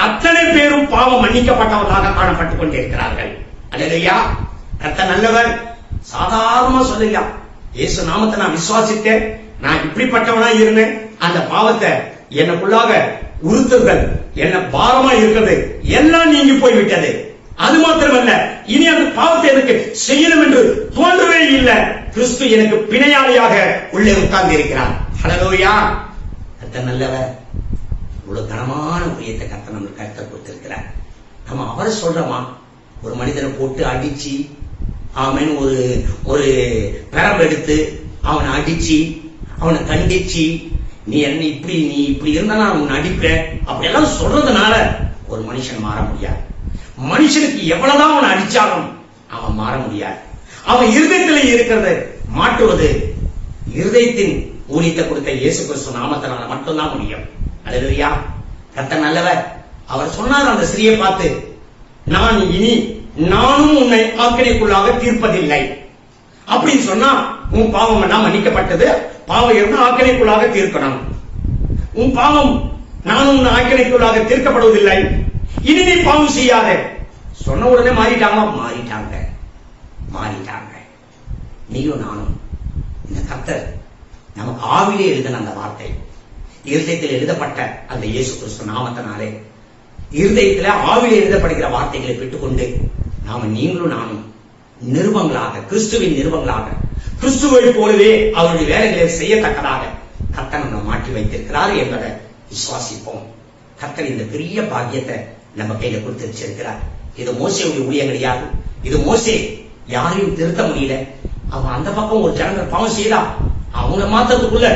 அத்தனை பேரும் பாவம் மன்னிக்கப்பட்டவர்களாக காணப்பட்டுக் கொண்டிருக்கிறார்கள். அல்லேலூயா. கர்த்தர் நல்லவர். சாதாரணமா சொல்லலாம், இயேசு நாமத்தை நான் விசுவாசித்தேன், நான் இப்படிப்பட்டவனா இருந்தேன், அந்த பாவத்தை எனக்குள்ளாக உறுத்துங்கள், என்ன பாரமா இருக்கிறது எல்லாம் நீங்கி போய்விட்டது. அது மாத்திரமல்ல, இனி அந்த பாவத்தை எனக்கு செய்யணும் என்று தோன்றவே இல்லை. கிறிஸ்து எனக்கு பிணையாளியாக உள்ளே உட்கார்ந்து இருக்கிறார். ஹல்லேலூயா. கர்த்தர் நல்லவர். இவ்வளவு கனமான ஊழியத்தை கர்த்தர் நமக்கு கர்த்தர் கொடுத்திருக்கிறார். நம்ம அவரை சொல்றோமா? ஒரு மனிதனை போட்டு அடிச்சு அவன் ஒரு பெரம் எடுத்து அவனை அடிச்சு அவனை கண்டிச்சு நீ இப்படி இருந்தா நான் உன்னை அடிப்பேன் அப்படியெல்லாம் சொல்றதுனால ஒரு மனுஷன் மாற முடியாது. மனுஷனுக்கு எவ்வளவுதான் அவன் அடிச்சாலும் அவன் மாற முடியாது. அவன் இருதயத்தில் இருக்கிறத மாற்றுவது இருதயத்தின் ஊழியத்தை கொடுத்த இயேசு கிறிஸ்து நாமத்தினால மட்டும்தான் முடியும். அல்லேலூயா. கர்த்தர் நல்லவர். அவர் சொன்னார் அந்த ஸ்திரியை பார்த்து, நானும் உன்னை ஆக்கினைக்குள்ளாக தீர்ப்பதில்லை அப்படின்னு சொன்னா, உன் பாவம் எல்லாம் மன்னிக்கப்பட்டது, பாவம் இருந்தா ஆக்கினைக்குள்ளாக தீர்க்கணும். உன் பாவம் நானும் உன் ஆக்கினைக்குள்ளாக தீர்க்கப்படுவதில்லை, இனி நீ பாவம் செய்யாத சொன்ன உடனே மாறிட்டாங்க. நீயும் நானும் இந்த கர்த்தர் நமக்கு ஆவிலே எழுதின அந்த வார்த்தை, இருதயத்தில் எழுதப்பட்ட அந்த இயேசு கிறிஸ்து நாமத்தினாலே இருதயத்தில் ஆவிலே எழுதப்படுகிற வார்த்தைகளை பெற்றுக்கொண்டு நீங்களும் நானும் நிருபங்களாக, கிறிஸ்துவின் நிருபங்களாக, கிறிஸ்துவை போலவே அவருடைய வேலைகளை செய்யத்தக்கதாக கர்த்தர் நம்மை மாற்றி வைத்திருக்கிறார் என்பதை விசுவாசிப்போம். கர்த்தர் இந்த பெரிய பாக்கியத்தை நம்ம கையில கொடுத்து வச்சிருக்கிறார். இது மோசேயுடைய ஊழியம் கிடையாது. இது மோசே யாரையும் திருத்த முடியல. அவன் அந்த பக்கம் ஒரு ஜனங்கள் பாவம் செய்தா அவங்க மாத்திரத்துக்குள்ள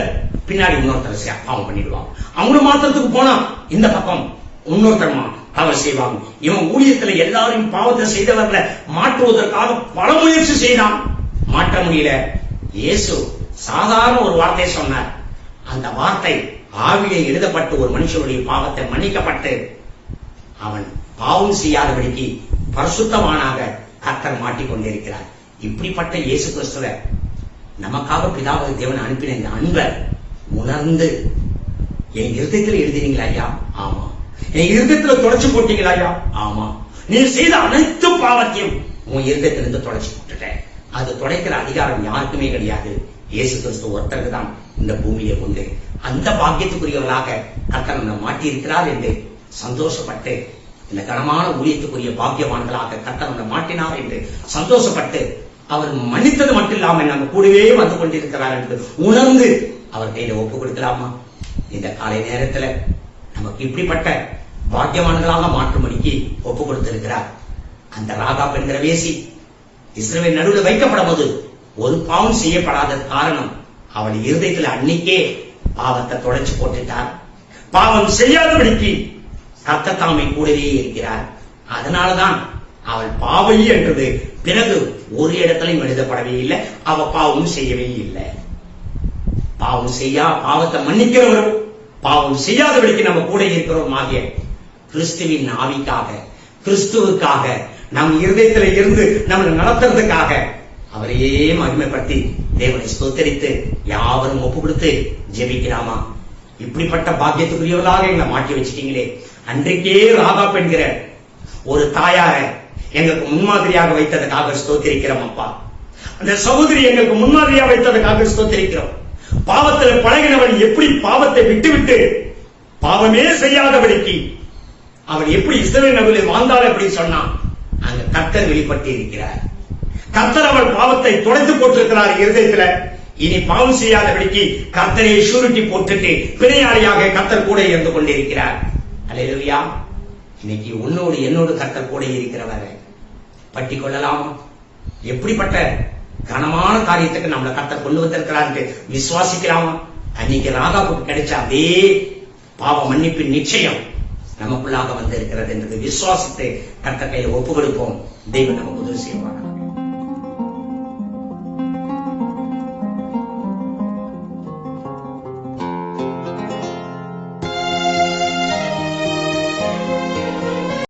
பின்னாடி இன்னொருத்தர் பாவம் பண்ணிடுவான். அவங்க மாத்திரத்துக்கு போனா இந்த பக்கம் இன்னொருத்தரமா தவறு செய்வாங்க. இவன் ஊழியத்துல எல்லாரையும் பாவத்தை செய்தவர்களை மாற்றுவதற்காக பல முயற்சி செய்தான், மாற்ற முடியல. இயேசு சாதாரண ஒரு வார்த்தையை சொன்னார். அந்த வார்த்தை ஆவிலே எழுதப்பட்டு ஒரு மனுஷனுடைய பாவத்தை மன்னிக்கப்பட்டு அவன் பாவம் செய்யாதபடிக்கு பரிசுத்தமானாக கர்த்தர் மாட்டிக்கொண்டிருக்கிறார். இப்படிப்பட்ட இயேசு கிறிஸ்துவ நமக்காக பிதாவாகிய தேவன் அனுப்பின இந்த அன்பை உணர்ந்து என் இருதயத்தில் எழுதினீங்களா ஐயா? ஆமா. என் இருதயத்தில் தொடச்சு போட்டீங்களா ஐயா? ஆமா. நீ செய்த அனைத்து பாவத்தையும் உன் இருதயத்திலிருந்து தொடச்சு போட்டுட்டேன். அது துடைக்கிற அதிகாரம் யாருக்குமே கிடையாது. இயேசு கிறிஸ்து ஒருத்தருக்கு தான் இந்த பூமியிலே உண்டு. அந்த பாக்கியத்துக்குரியவர்களாக கர்த்தர் நம்மை மாட்டி இருக்கிறார் என்று சந்தோஷப்பட்டு, இந்த கனமான ஊழியத்துக்குரிய பாக்கியவான்களாக கர்த்தர் நம்மை மாட்டினார் என்று சந்தோஷப்பட்டு, அவர் மன்னித்தது மட்டும் இல்லாமல் நம்ம கூடவே வந்து கொண்டிருக்கிறார் என்று உணர்ந்து அவர் கையில ஒப்பு கொடுக்கலாமா? இந்த காலை நேரத்துல நமக்கு இப்படிப்பட்ட பாக்கியவான்களாக மாற்றும்படிக்கு ஒப்பு கொடுத்திருக்கிறார். அந்த ராகாப் என்கிற வேசி இஸ்ரவேல் நடுவில் வைக்கப்படும் போது ஒரு பாவம் செய்யப்படாத காரணம் அவள் இருதயத்தில் அன்னைக்கே பாவத்தை தொடச்சு போட்டுட்டார். பாவம் செய்யாதபடிக்கு கர்த்தர் தாமே கூடவே இருக்கிறார். அதனாலதான் அவள் பாவை என்றது பிறகு ஒரு இடத்திலும் எழுதப்படவே இல்லை. அவ பாவம் செய்யவே இல்லை. பாவத்தை மன்னிக்கிறவரும் பாவம் செய்யாதபடிக்கு நம்ம கூட இருக்கிறோம் ஆகிய கிறிஸ்துவின் ஆவிக்காக, கிறிஸ்துவுக்காக, நம் இருதயத்தில் இருந்து நம்மளை நடத்துறதுக்காக அவரையே மகிமைப்படுத்தி தேவனை ஸ்தோத்தரித்து யாவரும் ஒப்பு கொடுத்து ஜெபிக்கலாமா? இப்படிப்பட்ட பாக்கியத்துக்குரியவர்களாக எங்களை மாற்றி வச்சுட்டீங்களே. அன்றைக்கே ராகாப் என்கிற ஒரு தாயார எங்களுக்கு முன்மாதிரியாக வைத்ததுக்காக ஸ்தோத்திரிக்கிறோம் அப்பா. அந்த சகோதரி எங்களுக்கு முன்மாதிரியாக வைத்ததுக்காக ஸ்தோத்திரிக்கிறோம். பாவத்தில் பழகினவன் எப்படி பாவத்தை விட்டுவிட்டு பாவமே செய்யாதபடிக்கு அவன் எப்படி இஸ்ரவேல் நடுவில் வாழ்ந்தாள் எப்படி சொன்னான். அங்க கர்த்தர் வெளிப்பட்டு இருக்கிறார். கர்த்தர் அவள் பாவத்தை துடைத்து போட்டிருக்கிறார் இருதயத்துல. இனி பாவம் செய்யாதபடிக்கு கர்த்தரை ஷூரிட்டி போட்டுட்டு பிணையாளியாக கர்த்தர் கூட இருந்து கொண்டிருக்கிறார். அல்லேலூயா. இன்னைக்கு உன்னோடு என்னோடு கர்த்தர் கூட இருக்கிறவரை பற்றி கொள்ளலாம். எப்படிப்பட்ட கனமான காரியத்துக்கு நம்மளை கர்த்தர் கொண்டு வந்திருக்கிறார் விசுவாசிக்கலாமா? அன்னைக்கு ராகாவுக்கு கிடைச்ச அதே பாவ மன்னிப்பின் நிச்சயம் நமக்குள்ளாக வந்திருக்கிறது என்று விசுவாசித்து கர்த்தர் கையில் ஒப்பு கொடுப்போம். தெய்வம் நமக்கு உதவி செய்வார்.